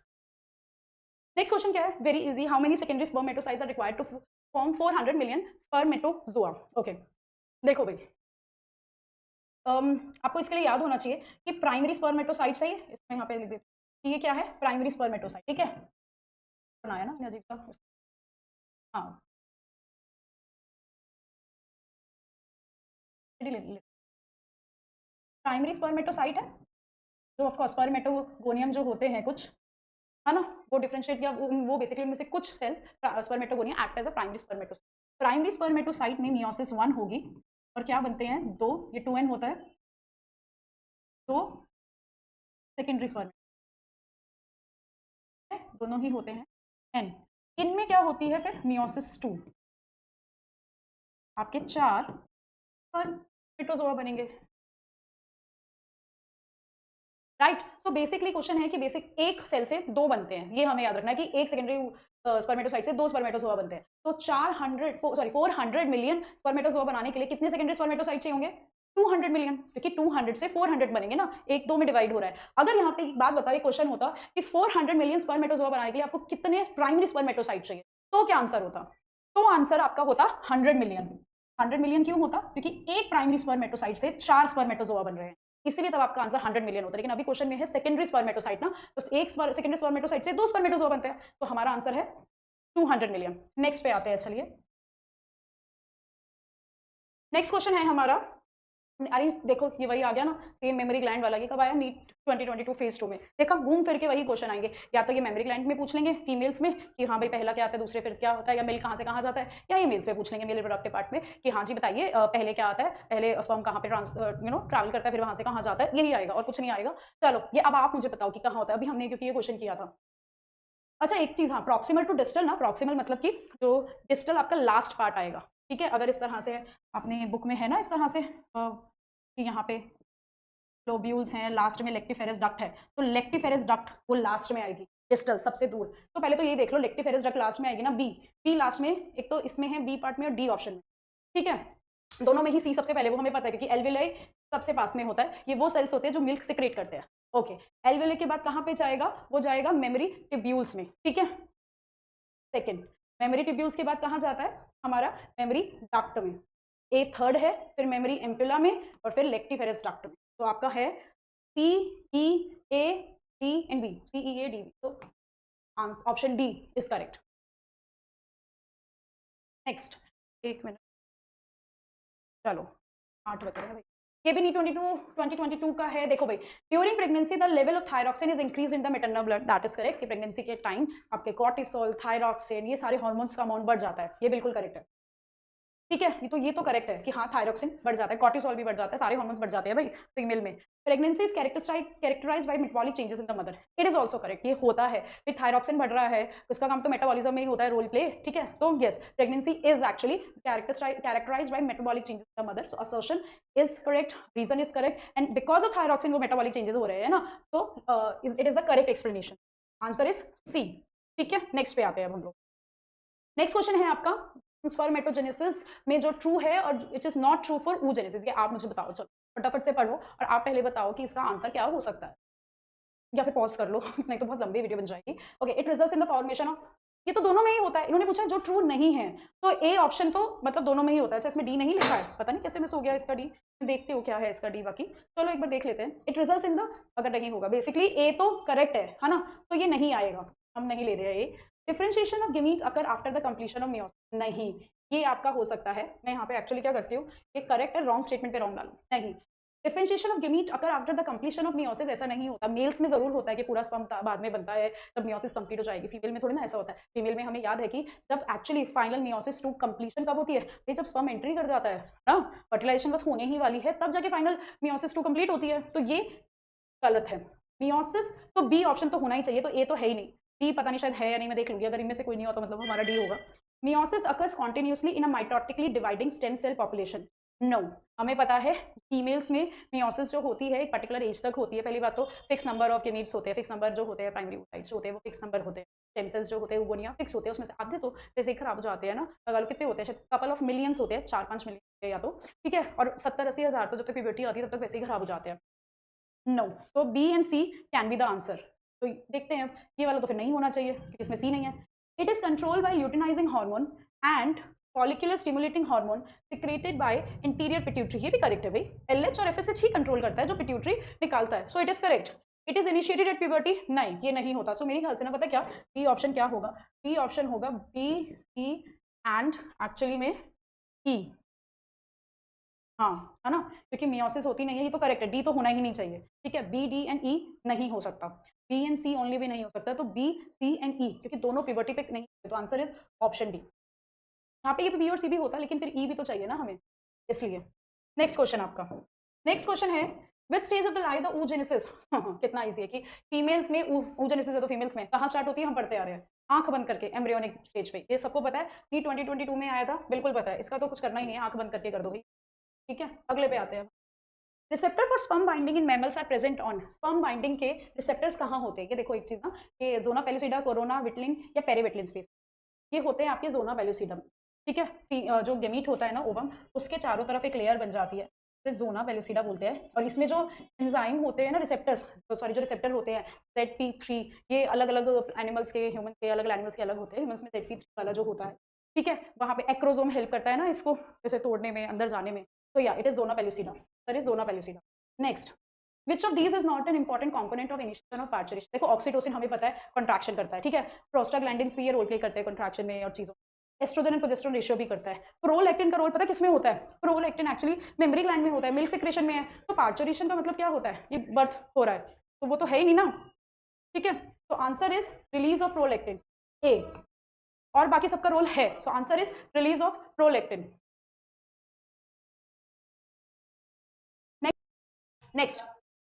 क्वेश्चन क्या है, very easy, how many secondary spermatocytes are required to form 400 million spermatozoa. Okay, देखो भाई आपको इसके लिए याद होना चाहिए कि प्राइमरी स्पर्मेटोसाइट सही है, इसमें यहाँ पे लिख देती हूँ कि ये क्या है, प्राइमरी स्पर्मेटोसाइट, ठीक है, बनाया ना अजीब सा, हाँ प्राइमरी स्पर्मेटोसाइट है, जो ऑफकोर्स स्पर्मेटोगोनियम जो होते हैं कुछ, है ना, वो डिफरेंशिएट किया, वो बेसिकली उनमें से कुछ cells spermatogonia act as a primary spermatocyte. Primary spermatocyte में मियोसिस 1 होगी और क्या बनते हैं, 2, ये 2n होता है, 2 सेकेंडरी स्पर्मेटो, दोनों ही होते हैं n। इनमें क्या होती है फिर मियोसिस 2, आपके 4 स्पर्मेटोजोआ बनेंगे, राइट। सो बेसिकली क्वेश्चन है कि बेसिक एक सेल से 2 बनते हैं, ये हमें याद रखना है कि एक सेकेंडरी स्पर्मेटोसाइट से 2 स्पर्मेटोजोआ बनते हैं। तो 400 मिलियन स्पर्मेटोजोआ बनाने के लिए कितने सेकेंडरी स्पर्मेटोसाइट चाहिए होंगे, 200 मिलियन, क्योंकि 200 से 400 बनेंगे ना, एक 2 में डिवाइड हो रहा है। अगर यहाँ पे एक बात बताओ, क्वेश्चन होता कि 400 मिलियन स्पर्मेटोजोआ बनाने के लिए आपको कितने प्राइमरी स्पर्मेटोसाइट चाहिए, तो क्या आंसर होता, तो आंसर आपका होता 100 मिलियन। 100 मिलियन क्यों होता, क्योंकि एक प्राइमरी स्पर्मेटोसाइट से 4 स्पर्मेटोजोआ बन रहे हैं, इसीलिए तब आपका आंसर 100 मिलियन होता है। लेकिन अभी क्वेश्चन में है सेकेंडरी स्पर्मेटोसाइट ना, तो एक सेकेंडरी स्पर्मेटोसाइट से 2 स्पर्मेटोजोआ बनते हैं, तो हमारा आंसर है 200 मिलियन। नेक्स्ट पे आते हैं, चलिए नेक्स्ट क्वेश्चन है हमारा, अरे देखो ये वही आ गया ना, सेम मेमोरी ग्लैंड वाला, ये कब आया, नीट 2022 फेज 2 में, देखा घूम फिर के वही क्वेश्चन आएंगे, या तो ये मेमोरी ग्लैंड में पूछ लेंगे फीमेल्स में कि हाँ भाई पहला क्या आता है, दूसरे फिर क्या होता है, या मेल कहाँ से कहाँ जाता है, या ये मेल्स में पूछ लेंगे मेल रिप्रोडक्टिव पार्ट में कि हाँ जी बताइए पहले क्या आता है, पहले स्पर्म कहाँ पे ट्रैवल करता है, फिर वहाँ से कहाँ जाता है, यही आएगा और कुछ नहीं आएगा। चलो ये अब आप मुझे बताओ कि कहाँ होता है, अभी हमने क्योंकि ये क्वेश्चन किया था। अच्छा एक चीज, हाँ प्रॉक्सिमल टू डिस्टल ना, प्रॉक्सिमल मतलब कि जो डिस्टल आपका लास्ट पार्ट आएगा, ठीक है, अगर इस तरह से अपने बुक में है ना, इस तरह से कि यहाँ पे लोब्यूल्स हैं, लास्ट में लेक्टिफेरस डक्ट है, तो लेक्टिफेरस डक्ट वो लास्ट में आएगी, डिस्टल सबसे दूर। तो पहले तो ये देख लो, लेक्टिफेरस डक्ट लास्ट में आएगी ना, बी लास्ट में, एक तो इसमें है बी पार्ट में और डी ऑप्शन में, ठीक है, दोनों में ही सी सबसे पहले, वो हमें पता है क्योंकि एल्वेलाई सबसे पास में होता है, ये वो सेल्स होते हैं जो मिल्क सिक्रेट करते हैं। ओके, एल्वेलाई के बाद कहाँ पे जाएगा, वो जाएगा मेमोरी ट्यूब्यूल्स में, ठीक है, सेकेंड मेमोरी ट्यूब्यूल्स के बाद कहाँ जाता है हमारा, मेमोरी डक्ट में, ए थर्ड है, फिर मेमोरी एम्पुला में, और फिर लेक्टिफेरस डक्ट में। तो आपका है C E A D and B, C E A D B, तो answer option D is correct. Next, एक मिनट, चलो 8 बज रहे हैं भाई, ये भी नी 2022 का है। देखो भाई, during pregnancy the level of thyroxine is increase in the maternal blood, that is correct, कि प्रेगनेंसी के टाइम आपके कॉर्टिसोल, थायरॉक्सिन, ये सारे हार्मोन्स का अमाउंट बढ़ जाता है, ये बिल्कुल करेक्ट है, ठीक है, ये तो करेक्ट है कि हाँ थायरॉक्सिन बढ़ जाता है, कॉर्टिसोल भी बढ़ जाता है, सारे हार्मोन्स बढ़ जाते हैं भाई फीमेल में। Pregnancy is characterised by metabolic changes in the mother, it is also correct, ये होता है, फिर थायरॉक्सिन बढ़ रहा है, उसका काम तो मेटाबॉलिज्म में ही होता है, रोल प्ले, ठीक है, तो yes pregnancy is actually characterised by metabolic changes in the mother, so assertion is correct, reason is correct, and because of thyroxine वो मेटाबॉलिक चेंजेस हो रहे हैं ना, तो it is the correct explanation, answer is C, ठीक है। Next पे आते हैं अब हम लोग, नेक्स्ट क्वेश्चन है आपका स्पर्मेटोजेनेसिस में जो ट्रू है और it is not true for oogenesis, ये आप मुझे बताओ, चलो फटाफट से पढ़ो और आप पहले बताओ कि इसका आंसर क्या हो सकता है, या फिर पॉज कर लो नहीं तो बहुत लंबी वीडियो बन जाएगी। Okay, it results in the formation of, ये तो दोनों में ही होता है, इन्होंने पूछा जो ट्रू नहीं है, तो ए ऑप्शन तो मतलब दोनों में ही होता है। अच्छा इसमें डी नहीं लिखा है, पता नहीं कैसे मिस हो गया इसका डी, देखते हो क्या है इसका डी, बाकी चलो एक बार देख लेते हैं। इट रिजल्ट्स इन द, अगर नहीं होगा बेसिकली ए तो करेक्ट है ना, तो ये नहीं आएगा, हम नहीं ले रहे हैं ये। Differentiation of gametes occur after the completion of meiosis, नहीं, ये आपका हो सकता है, मैं यहाँ पे एक्चुअली क्या करती हूँ, ये करेक्ट है, रॉन्ग स्टेटमेंट पे रॉन्ग डालूं, नहीं। Differentiation of gamete occur after the completion of meiosis, ऐसा नहीं होता, मेल्स में जरूर होता है कि पूरा स्पर्म बाद में बनता है जब मियोसिस कंप्लीट हो जाएगी, फीमेल में थोड़ी ना ऐसा होता है। फीमेल में हमें याद है कि जब actually final meiosis two completion कब होती है, ये जब स्पर्म एंट्री कर जाता है ना, फर्टिलाइजेशन बस होने ही वाली है, तब जाके फाइनल मियोसिस टू कंप्लीट होती है, तो ये गलत है। मियोसिस तो बी ऑप्शन तो होना ही चाहिए, तो ए तो है ही नहीं, डी पता नहीं शायद है या नहीं, मैं देख लूंगी, अगर इनमें से कोई नहीं हो तो मतलब हमारा डी होगा। Meiosis occurs continuously in a mitotically dividing stem cell population, no, हमें पता है फीमेल्स में मियोसिस जो होती है एक पर्टिकुलर एज तक होती है, पहली बात तो फिक्स नंबर ऑफ गेमीट्स होते हैं, फिक्स नंबर जो होते हैं प्राइमरी oocytes होते हैं वो फिक्स नंबर होते हैं, स्टेम सेल्स जो होते हैं oogonia फिक्स होते हैं, उसमें से आधे तो वैसे ही खराब हो जाते हैं ना, लगा लो कितने होते हैं, कपल ऑफ मिलियंस होते हैं, 4-5 मिलियन होते हैं या तो, ठीक है, और 70-80 हज़ार तो जब तक प्यूबर्टी आती है तब तक वैसे ही खराब हो जाते हैं, नो, तो B and C can be the answer. तो देखते हैं, ये वाला तो फिर नहीं होना चाहिए क्योंकि इसमें सी नहीं है। It is control by luteinizing hormone and follicular stimulating hormone secreted by interior pituitary, ये भी करेक्ट है भाई, एलएच और एफएसएच ही कंट्रोल करता है जो पिट्यूटरी निकालता है, so it is correct. It is initiated at puberty, नहीं ये नहीं होता, सो मेरे ख्याल से ना पता क्या, बी ऑप्शन क्या होगा, बी ऑप्शन होगा बी सी एंड एक्चुअली में ई, हाँ है ना, क्योंकि मियोसिस होती नहीं है, ये तो करेक्ट है, डी तो होना ही नहीं चाहिए, ठीक है, बी डी एंड ई नहीं हो सकता, बी एंड सी ओनली भी नहीं हो सकता, तो बी सी एंड ई क्योंकि दोनों प्यूबर्टी पे नहीं, तो आंसर इज ऑप्शन डी। यहाँ पे ये बी और सी भी होता, लेकिन फिर ई भी तो चाहिए ना हमें, इसलिए। नेक्स्ट क्वेश्चन आपका, नेक्स्ट क्वेश्चन है which stage of the life the oogenesis, कितना इजी है कि फीमेल्स में oogenesis है तो फीमेल्स में कहाँ स्टार्ट होती है, हम पढ़ते आ रहे हैं, आंख बंद करके एम्ब्रियोनिक स्टेज पे, ये सबको पता है, नी 2022 में आया था, बिल्कुल पता है, इसका तो कुछ करना ही नहीं है, आंख बंद करके कर दो भाई, ठीक है। अगले पे आते हैं, receptor for sperm binding in mammals are present on, sperm binding के रिसेप्टर्स कहाँ होते हैं, ये देखो एक चीज ना, ये जोना पेलुसिडा, कोरोना विटलिन या पेरीविटलिन स्पेस, ये होते हैं आपके जोना पेलुसिडम, ठीक है, जो गेमीट होता है ना ओवम, उसके चारों तरफ एक लेयर बन जाती है, तो जोना पेलुसिडा बोलते हैं, और इसमें जो एंजाइम होते हैं ना रिसेप्टर्स, तो सॉरी जो रिसेप्टर होते हैं ZP3, ये अलग अलग एनिमल्स के, ह्यूमन के अलग अलग एनिमल्स के अलग होते हैं, ह्यूमन्स में ZP3 वाला जो होता है, ठीक है, वहाँ पे एक्रोजोम हेल्प करता है ना इसको जैसे तोड़ने में, अंदर जाने में, तो या it is zona pellucida, sir is zona pellucida. Next, which of these is not an important component of initiation of parturition, देखो ऑक्सीटोसिन हमें पता है कंट्रैक्शन करता है, ठीक है, प्रोस्टाग्लैंडिन्स भी ये रोल प्ले करते हैं कंट्रैक्शन में और चीजों, एस्ट्रोजन एंड प्रोजेस्टेरोन रेशियो भी करता है, प्रोलैक्टिन का रोल पता है किसमें होता है, प्रोलैक्टिन एक्चुअली मेमोरी ग्लैंड में होता है, मिल्क सिक्रेशन में है, तो पार्चुरेशन का मतलब क्या होता है, ये बर्थ हो रहा है, तो वो तो है ही नहीं ना, ठीक है, तो answer is release of prolactin A, और बाकी सबका रोल है, so answer is release of prolactin. Next,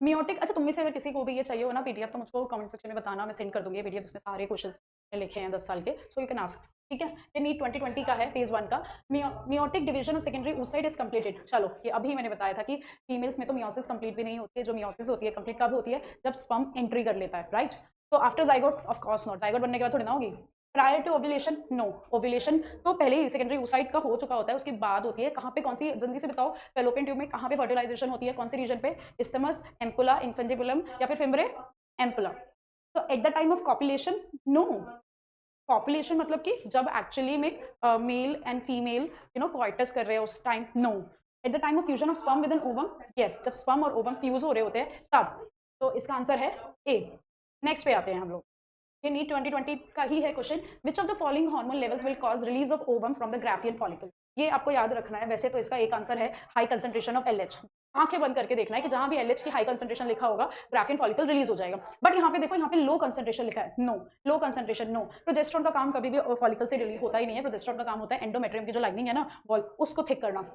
meiotic, अच्छा तुम में से अगर किसी को भी ये चाहिए हो ना पीडीएफ, तो मुझको कमेंट सेक्शन में बताना, मैं सेंड कर दूंगी पीडीएफ जिसमें सारे क्वेश्चंस लिखे हैं 10 साल के, सो यू कैन आस्क, ठीक है। ये नीट 2020 का है, फेज 1 का, meiotic division of secondary oocyte is completed, चलो ये अभी मैंने बताया था कि फीमेल्स में तो मियोसिस कंप्लीट भी नहीं होती है, जो मियोसिस होती है कंप्लीट कब होती है, जब स्पर्म एंट्री कर लेता है, राइट, तो after zygote of course not, zygote बनने के बाद थोड़ी ना होगी, prior to ovulation no, ovulation तो पहले ही सेकेंडरी oocyte का हो चुका होता है, उसके बाद होती है, कहाँ पे कौन सी, जल्दी से बताओ, फेलोपियन ट्यूब में कहाँ पे फर्टिलाइजेशन होती है, कौन सी रीजन पे, इस्टमस, एम्पुला, इन्फेंटिबुलम या फिर फिम्ब्रे, एम्पुला, तो at the time of copulation no, copulation मतलब कि जब एक्चुअली में male and female you know coitus कर रहे हैं उस time no, at the time of fusion of sperm with an ovum, yes, जब स्पर्म और ओवम फ्यूज हो रहे होते हैं तब, तो इसका आंसर है ए। नेक्स्ट पे आते हैं हम लोग, ये नीट 2020 का ही है question, which of the following hormone levels will cause release of ovum from the Graafian follicle, ये आपको याद रखना है, वैसे तो इसका एक आंसर है हाई कंसंट्रेशन ऑफ एलएच, आंखें बंद करके देखना है कि जहां भी एलएच की हाई कंसंट्रेशन लिखा होगा ग्राफियन फॉलिकल रिलीज हो जाएगा, बट यहाँ पे देखो, यहाँ पे लो कंसंट्रेशन लिखा है, no, low concentration no, progesterone का काम कभी भी फॉलिकल से रिलीज होता ही नहीं है, प्रोजेस्टेरोन का काम होता है एंडोमेट्रियम की जो लाइनिंग है ना वॉल, उसको थिक करना,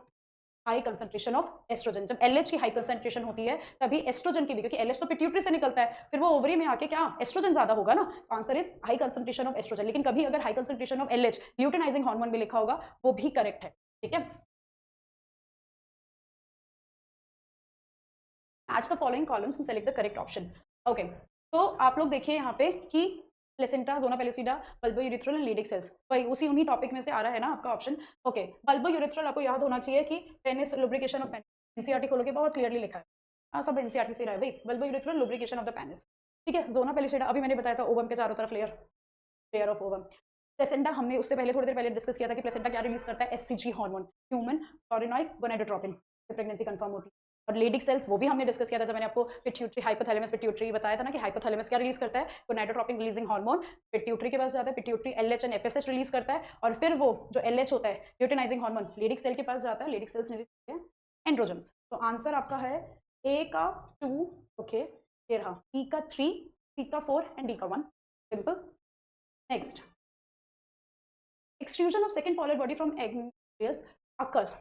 हाई कंसंट्रेशन ऑफ एस्ट्रोजन, जब एलएच की हाई कंसंट्रेशन होती है तभी एस्ट्रोजन की भी, क्योंकि एलएच तो पिट्यूटरी से निकलता है, फिर वो ओवरी में आके क्या एस्ट्रोजन ज्यादा होगा ना, तो answer is high concentration of oestrogen, लेकिन कभी अगर high concentration of LH luteinizing hormone में लिखा होगा वो भी करेक्ट है, ठीक है। Match the following columns and select the correct option, okay, तो आप लोग देखिए यहाँ पे कि placenta, zona pellucida, bulbo urethral and Leydig cells, वही उसी उन्हीं टॉपिक में से आ रहा है ना आपका ऑप्शन, ओके, बल्बो यूरिथ्रल आपको याद होना चाहिए कि penis lubrication of penis, NCERT खोलोगे बहुत क्लियरली लिखा है, सब एनसीईआरटी से रहा है भाई, bulbo urethral lubrication of the penis, ठीक है। जोना पेलुसिडा अभी मैंने बताया था, ओवम के चारों तरफ layer, layer of ovum. Placenta हमने उससे पहले थोड़ी देर पहले डिस्कस किया था कि प्लेसेंटा क्या रिलीज करता है, SCG hormone, human chorionic gonadotropin, pregnancy confirm होती है, और लेडिक सेल्स वो भी हमने डिस्कस किया था जब मैंने आपको पिट्यूटरी, हाइपोथैलेमस पिट्यूटरी बताया था ना कि हाइपोथैलेमस क्या रिलीज करता है, गोनाडोट्रोपिन रिलीजिंग हार्मोन, पिट्यूटरी के पास जाता है, pituitary LH and FSH release करता है, और फिर वो जो एलएच होता है ल्यूटिनाइजिंग हार्मोन लेडिक सेल के पास जाता है, लेडिक सेल्स रिलीज करते हैं एंड्रोजन्स, तो आंसर आपका है ए का 2, ओके, ये रहा, बी का 3, सी का 4 एंड डी का 1, simple. Next, extrusion of second polar body from egg nucleus occurs,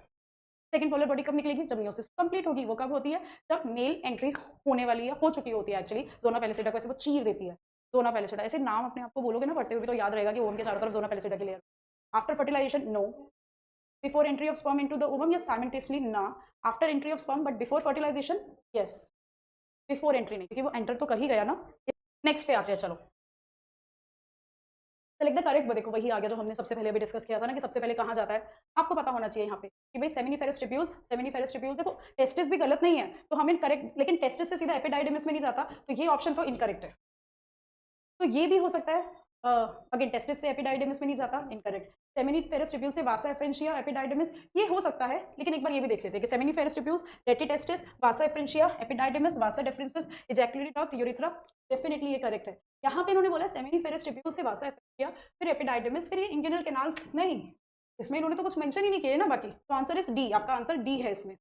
second polar body कब निकलेगी, जब मियोसिस कंप्लीट होगी, वो कब होती है, जब मेल एंट्री होने वाली है, हो चुकी होती है एक्चुअली, जोना पेलुसिडा को ऐसे वो चीर देती है, जोना पेलुसिडा, ऐसे नाम अपने आप को बोलोगे ना पढ़ते हुए तो याद रहेगा कि ओवम के चारों तरफ जोना पेलुसिडा की layer, after fertilization no, before entry of sperm into the ovum, yes, simultaneously ना, after entry of sperm but before fertilization, yes, before entry नहीं, क्योंकि वो एंटर तो कर ही गया ना। नेक्स्ट पे आते हैं, चलो सेलेक्ट द करेक्ट, देखो वही आ गया जो हमने सबसे पहले भी डिस्कस किया था ना कि सबसे पहले कहाँ जाता है, आपको पता होना चाहिए यहाँ पे कि भाई सेमिनिफेरस ट्रिब्यूल्स, सेमिनिफेरस ट्रिब्यूल, देखो टेस्टिस भी गलत नहीं है तो हमें करेक्ट, लेकिन टेस्टिस से सीधा एपिडाइडिमिस में नहीं जाता, तो ये ऑप्शन तो इनकरेक्ट है, तो ये भी हो सकता है, अगेन टेस्टिस से एपिडाइडिमिस में नहीं जाता, इनकरेक्ट, सेमिनिफेरस ट्यूब्यूल से वासा एफरेंशिया एपिडाइडमिस, ये हो सकता है, लेकिन एक बार ये भी देख लेते हैं कि सेमिनिफेरस ट्यूब्यूल्स, रेटिटेस्टिस, वासा एफरेंशिया एपिडाइडमिस, वासा डेफरेंसिस, इजैक्युलेटरी डक्ट, यूरेथ्रा, डेफिनेटली ये करेक्ट है। यहाँ पे इन्होंने बोला सेमिनिफेरस ट्यूब्यूल से वासा एफरेंशिया, फिर एपिडाइडमिस, फिर ये इंग्यूनल कैनाल, नहीं, इसमें इन्होंने तो कुछ मेंशन ही नहीं किया ना बाकी, तो आंसर इज डी, आपका आंसर डी है इसमें।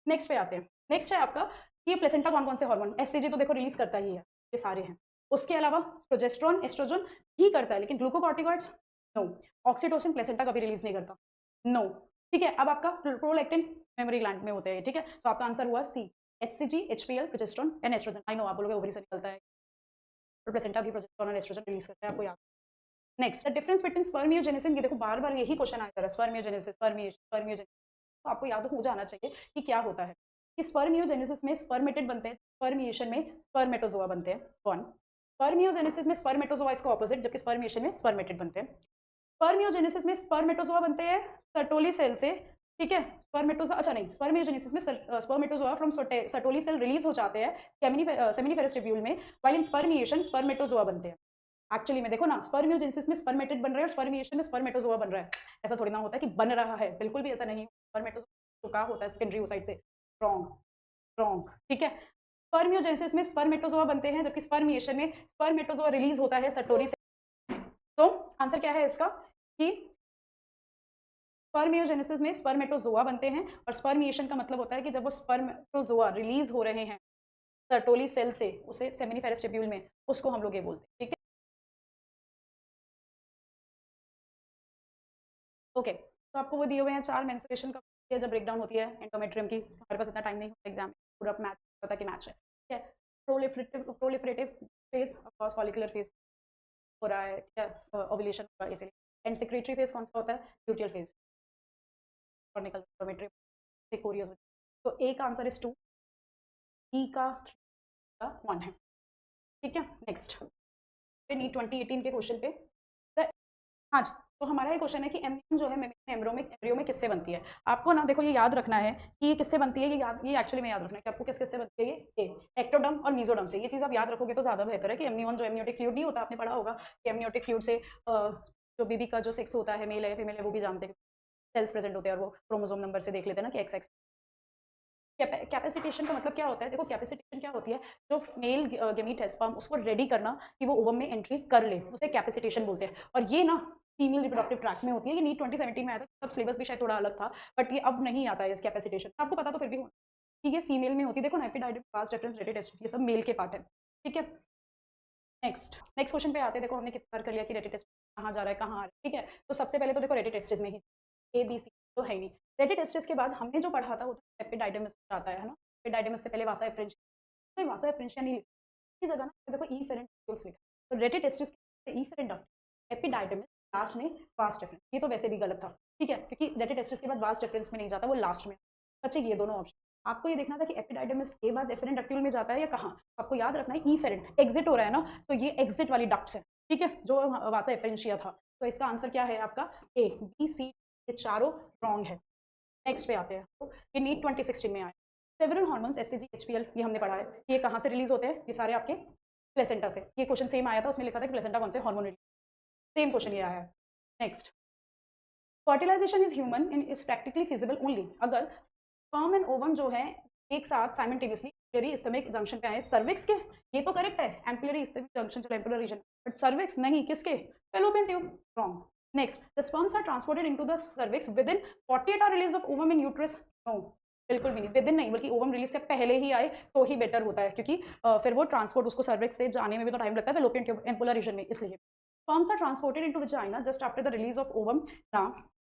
नेक्स्ट पे आते हैं, नेक्स्ट है आपका ये प्लेसेंटा कौन कौन से हार्मोन, एससीजी तो देखो रिलीज करता ही है, ये सारे हैं। उसके अलावा प्रोजेस्टेरोन, एस्ट्रोजन ही करता है, लेकिन ग्लूकोकॉर्टिकॉइड्स नो, ऑक्सीटोसिन प्लेसेंटा कभी रिलीज नहीं करता, नो। ठीक है, अब आपका प्रोलैक्टिन मेमोरी ग्लैंड में होते हैं, ठीक है, तो आपका आंसर हुआ C, HCG, HPL, progesterone and oestrogen. I know आप बोलोगे ओवरी से निकलता है, तो प्लेसेंटा भी प्रोजेस्टेरोन और एस्ट्रोजन रिलीज करता है, आपको याद। Next, the difference between spermiogenesis, ये देखो बार बार यही क्वेश्चन आता है, स्पर्मियोजेनेसिस, स्पर्मियोजेनेसिस, तो आपको याद हो जाना चाहिए कि क्या होता है कि स्पर्मियोजेनेसिस में स्पर्मेटिड बनते हैं, स्पर्मिएशन में स्पर्मेटोजोआ बनते हैं, वन। स्पर्मियोजेनेसिस में स्पर्मेटोजोआ इसका ऑपोजिट, जबकि स्पर्मिएशन में स्पर्मेटिड बनते हैं। स्पर्मियोजेनेसिस में स्पर्मेटोजोआ बनते हैं सर्टोली सेल से, ठीक है, स्पर्मेटोजोआ, अच्छा नहीं, स्पर्मियोजेनेसिस में spermatozoa from Sertoli cell release हो जाते हैं सेमिनिफेरस ट्यूब्यूल में, व्हाइल इन स्पर्मिएशन स्पर्मेटोजोआ बनते हैं। एक्चुअली में देखो ना, स्पर्मियोजेनेसिस में स्पर्मेटिड बन रहा है और स्पर्मिएशन में स्पर्मेटोजोआ बन रहा है, ऐसा थोड़ी ना होता है कि बन रहा है, बिल्कुल भी ऐसा नहीं। स्पर्मेटोजोआ चुका होता है सेकेंडरी ओसाइट से, रॉन्ग, रॉन्ग, ठीक है। स्पर्मियोजेनेसिस में स्पर्मेटोजोआ बनते हैं, जबकि स्पर्मिएशन में स्पर्मेटोजोआ रिलीज होता है सर्टोरी से। तो आंसर क्या है इसका कि स्पर्मियोजेनेसिस में स्पर्मेटोजोआ बनते हैं, और स्पर्मिएशन का मतलब होता है कि जब वो स्पर्मेटोजोआ रिलीज हो रहे हैं सर्टोली सेल से, उसे सेमिनिफेरस ट्यूब्यूल में, उसको हम लोग ये बोलते हैं, ठीक है। ओके, तो आपको वो दिए हुए हैं 4 मेंस्ट्रुएशन का जब ब्रेकडाउन होती है एंडोमेट्रियम की, हमारे पास इतना टाइम नहीं होता एग्जाम में पूरा मैच पता कि मैच है, ठीक है। Proliferative phase, of course follicular phase हो रहा है, ठीक है, ओव्यूलेशन का इसीलिए। एंड सेक्रेटरी फेज कौन सा होता है, ल्यूटियल फेज, कॉर्निकल एंडोमेट्रियम कोरियस। तो ए का आंसर इज 2, ई का 3 का 1 है, ठीक है। नेक्स्ट नीट 2018 के क्वेश्चन पे, हाँ जी, तो हमारा ये क्वेश्चन है कि एम्ब्रियो जो है एम्ब्रियो में किससे बनती है। आपको ना देखो ये याद रखना है कि ये किससे बनती है, ये एक्चुअली में याद रखना है कि आपको किस किससे बनती है, ये एक्टोडर्म और मीजोडर्म से। ये चीज़ आप याद रखोगे तो ज़्यादा बेहतर है कि एमनियन जो एमनियोटिक फ्लूइड नहीं होता, आपने पढ़ा होगा कि एमनियोटिक फ्लूइड से जो बेबी का जो सेक्स होता है, मेल है फीमेल है, वो भी जानते हैं, सेल्स प्रेजेंट होते हैं और वो क्रोमोसोम नंबर से देख लेते हैं ना कि XX। कैपेसिटेशन का मतलब क्या होता है, देखो कैपेसिटेशन क्या होती है, जो मेल गेमीट है स्पर्म, उसको रेडी करना कि वो ओवम में एंट्री कर ले, उसे कैपेसिटेशन बोलते हैं। और ये ना फीमेल रिप्रोडक्टिव ट्रैक में होती है, ये नीट 2017 में आया था, तब सिलेबस भी शायद थोड़ा अलग था, बट ये अब नहीं आता है इस कैपेसिटेशन, आपको पता तो फिर भी हो कि ये फीमेल में होती है। देखो ना, एपिडाइडिम, फास्ट रेफरेंस, रेटेड, ये सब मेल के पार्ट है, ठीक है। नेक्स्ट क्वेश्चन पे आते हैं, देखो हमने कितना कर लिया कि रेटेड कहाँ जा रहा है, कहाँ आ रहा है, ठीक है। तो सबसे पहले तो देखो रेटेड टेस्टिस में ही ABC तो है नहीं। रेटेड टेस्टिस के बाद हमने जो पढ़ा था वो एपिडाइडमिस आता है ना, एपिडाइडमिस से पहले वासा एफ्रेंशिया, तो वासा एफ्रेंशिया नहीं लिखा, इसकी जगह ना देखो ईफेरेंट ट्यूब्यूल्स लिखा, तो rete testis efferent duct, epididymis, last में वास्ट रेफरेंस, ये तो वैसे भी गलत था, ठीक है, क्योंकि रेटेड टेस्टिस के बाद वास्ट रेफरेंस में नहीं जाता, वो लास्ट में बच्चे, ये दोनों ऑप्शन। आपको ये देखना था कि एपिडाइडमिस के बाद एफेरेंट डक्ट्यूल में जाता है या कहाँ, आपको याद रखना है ईफेरेंट, एग्जिट हो रहा है ना, तो ये एग्जिट वाली डक्ट्स है, ठीक है, जो वासा एफरेंशिया था। तो इसका आंसर क्या है आपका A, B, C, ये चारों रॉन्ग है। नेक्स्ट पे आते हैं, तो ये नीट 2016 में आया, सेवरल हार्मोन्स एचसीजी, एचपीएल, ये हमने पढ़ा है, ये कहाँ से रिलीज होते हैं, ये सारे आपके प्लेसेंटा से। ये क्वेश्चन सेम आया था, उसमें लिखा था कि प्लेसेंटा कौन से हार्मोन रिलीज, सेम क्वेश्चन ये आया है। Next, fertilisation is human in is practically feasible only अगर स्पर्म एंड ओवम जो है एक साथ साइमल्टेनियसली एम्पिलरी स्टमक जंक्शन पे आए सर्विक्स के, ये तो करेक्ट है, एम्पिलरी स्टमक जंक्शन चलो एम्पिलर रीजन, बट सर्विक्स नहीं, किसके, fallopian tube, wrong. Next, the sperms are transported into the cervix within 48 hour release of ovum in uterus, no, बिल्कुल भी नहीं, विद इन नहीं, बल्कि ओवम रिलीज से पहले ही आए तो ही बेटर होता है, क्योंकि फिर वो ट्रांसपोर्ट उसको सर्विक्स से जाने में भी तो टाइम लगता है फैलोपियन ट्यूब एम्पुलर रीजन में, इसलिए sperms are transported into vagina just after the release of ovum, ना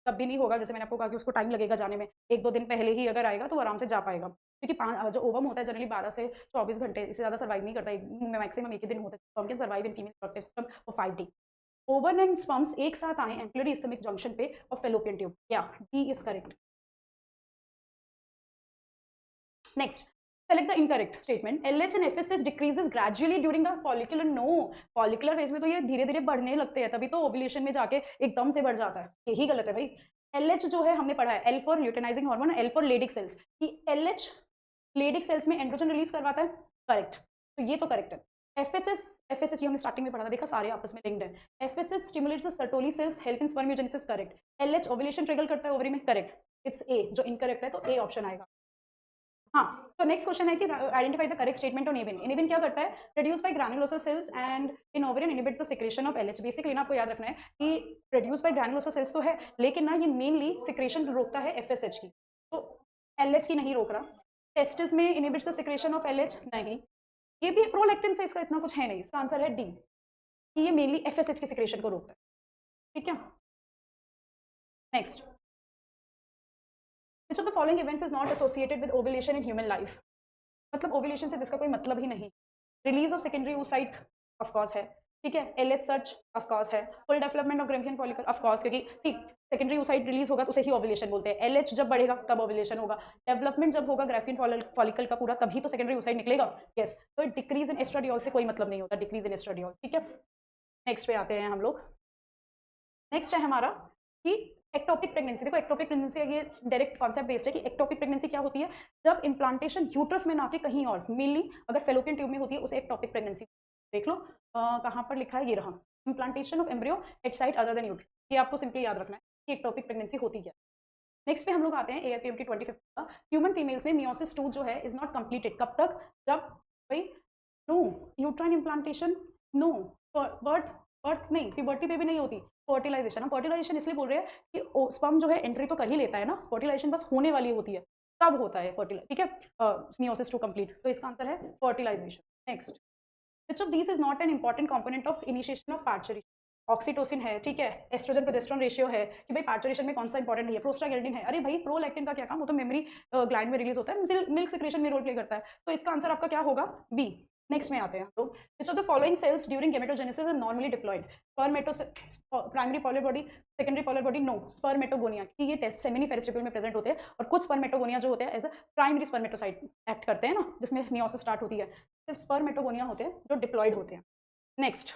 तब भी नहीं होगा, जैसे मैंने आपको कहा कि उसको टाइम लगेगा जाने में, 1-2 दिन पहले ही अगर आएगा तो वो आराम से जा पाएगा, क्योंकि जो ओवम होता है जनरली 12 से 24 घंटे, इससे ज़्यादा सर्वाइव नहीं करता, मैक्सिमम एक ही दिन होता है, sperm can survive in female reproductive system for 5 days. Oven and sperms एक साथ आए एम्पिलरी स्टमक जंक्शन पे और फैलोपियन ट्यूब, क्या D is correct. Next, select the incorrect statement, LH and FSH decreases gradually during the follicular, no, follicular phase में तो ये धीरे धीरे बढ़ने लगते हैं, तभी तो ओव्यूलेशन में जाके एकदम से बढ़ जाता है, यही गलत है भाई। LH जो है हमने पढ़ा है, L for luteinizing hormone, L for Leydig cells, कि LH लेडिक सेल्स में एंड्रोजन रिलीज करवाता है, करेक्ट, तो ये तो करेक्ट है। FSH हमने स्टार्टिंग में पढ़ा था, देखा सारे आपस में लिंक्ड है। FSH stimulates the Sertoli cells, help in spermiogenesis, correct. LH ovulation trigger करता है ओवरी में, करेक्ट। इट्स ए, जो इनकरेक्ट है तो ए ऑप्शन आएगा। हाँ, तो नेक्स्ट क्वेश्चन है कि identify the correct statement on inhibin. Inhibin क्या करता है? Produce by granulosa cells and in ovarian inhibits the secretion of LH। Basically ना आपको याद रखना है कि प्रोड्यूस बाय ग्रैनुलोसा सेल्स तो है, लेकिन ना ये मेनली सिक्रेशन रोकता है FSH की, तो LH की नहीं रोक रहा। टेस्टिस में inhibits the secretion of LH, नहीं। ये भी प्रोलैक्टिन से इसका इतना कुछ है नहीं, इसका आंसर है डी, कि ये मेनली FSH की सिक्रेशन को रोकता है। ठीक है, next, which of the following events is not associated with ovulation in human life? मतलब ओव्यूलेशन से जिसका कोई मतलब ही नहीं। Release of secondary oocyte of course है, ठीक है। LH सर्च ऑफ कोर्स है। Full development of Graafian follicle of course, क्योंकि सी सेकेंडरी oocyte रिलीज होगा तो उसे ही ओव्यूलेशन बोलते हैं। LH जब बढ़ेगा तब ओव्यूलेशन होगा। डेवलपमेंट जब होगा ग्रैम्फियन फॉलिकल का पूरा, तभी तो सेकेंडरी oocyte निकलेगा। यस, तो डिक्रीज इन एस्ट्राडियोल से कोई मतलब नहीं होता, डिक्रीज इन एस्ट्राडियोल। ठीक है, नेक्स्ट पे आते हैं हम लोग। नेक्स्ट है हमारा कि एक्टोपिक प्रेगनेंसी। देखो एक्टोपिक प्रेगनेंसी ये डायरेक्ट कॉन्सेप्ट बेस्ड है कि एक्टोपिक प्रेगनेंसी क्या होती है? जब इम्प्लांटेशन यूट्रस में ना कि कहीं और, मेनली अगर फेलोपियन ट्यूब में होती है उसे एक्टोपिक प्रेगनेंसी। देख लो कहाँ पर लिखा है, ये रहा, implantation of embryo at site other than uterus. ये आपको सिंपली याद रखना है कि एक्टोपिक प्रेगनेंसी होती क्या। नेक्स्ट पे हम लोग आते हैं AIPMT 2050 का। ह्यूमन फीमेल्स में मियोसिस 2 जो है इज नॉट कंप्लीटेड, कब तक? जब भाई no uterine implantation, no birth, birth नहीं, प्यूबर्टी पे भी नहीं होती, फर्टिलाइजेशन। हम फर्टिलाइजेशन इसलिए बोल रहे हैं कि स्पर्म जो है एंट्री तो कर ही लेता है ना, फर्टिलाइजेशन बस होने वाली होती है, तब होता है फर्टिलाइज। ठीक है, मियोसिस 2 कंप्लीट, तो इसका आंसर है fertilisation. Next, which of this is not an important component of initiation of parturition? Oxytocin है, ठीक है, एस्ट्रोजन प्रोजेस्टेरोन रेशियो है, कि भाई पार्चुरेशन में कौन सा इंपॉर्टेंट नहीं है, प्रोस्टाग्लैंडिन है। अरे भाई प्रोलैक्टिन का क्या काम, वो तो मेमोरी ग्लैंड में रिलीज होता है, मिल्क सिक्रेशन में रोल प्ले करता है, तो इसका आंसर आपका क्या होगा? बी। नेक्स्ट में आते हैं हम लोग, which of the following cells during gametogenesis are normally diploid? Spermato, primary polar body, secondary polar body, no. Spermatogonia, कि ये टेस्ट सेमिनिफेरस ट्यूब्यूल में प्रेजेंट होते हैं, और कुछ स्पर्मेटोगोनिया जो होते हैं as a primary spermatocyte act करते हैं ना, जिसमें मियोसिस स्टार्ट होती है, सिर्फ स्पर्मेटोगोनिया होते हैं जो डिप्लॉयड होते हैं। Next,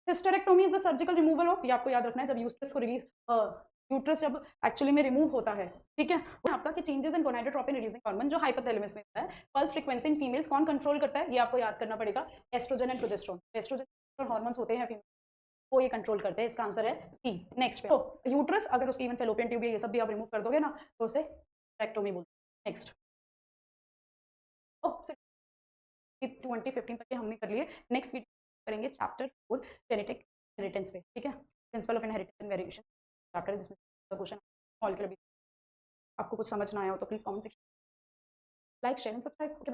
hysterectomy is the surgical removal of, ये आपको याद रखना है, जब यूट्रस को रिलीज, यूट्रस जब एक्चुअली में रिमूव होता है, ठीक है, आपका कि changes in gonadotropin releasing hormone जो हाइपोथैलेमस में होता है। पल्स फ्रीक्वेंसी इन फीमेल्स कौन कंट्रोल करता है? ये आपको याद करना पड़ेगा, oestrogen and progesterone. Oestrogen hormones होते हैं फीमेल, वो ये कंट्रोल करते हैं, इसका आंसर है सी। नेक्स्ट पे, तो यूट्रस अगर उसकी इवन फेलोपियन ट्यूब ये सब भी आप रिमूव कर दोगे ना, तो उसे हिस्टेरेक्टोमी बोलते हैं। नेक्स्ट, ओह 2015 तक के हमने कर लिए। नेक्स्ट वीडियो करेंगे चैप्टर 4 जेनेटिक इनहेरिटेंस पे, ठीक है, principle of inheritance and variation chapter, जिसमें क्वेश्चन मॉलिक्यूलर। आपको कुछ समझ ना आया हो तो please comment section, like share and subscribe.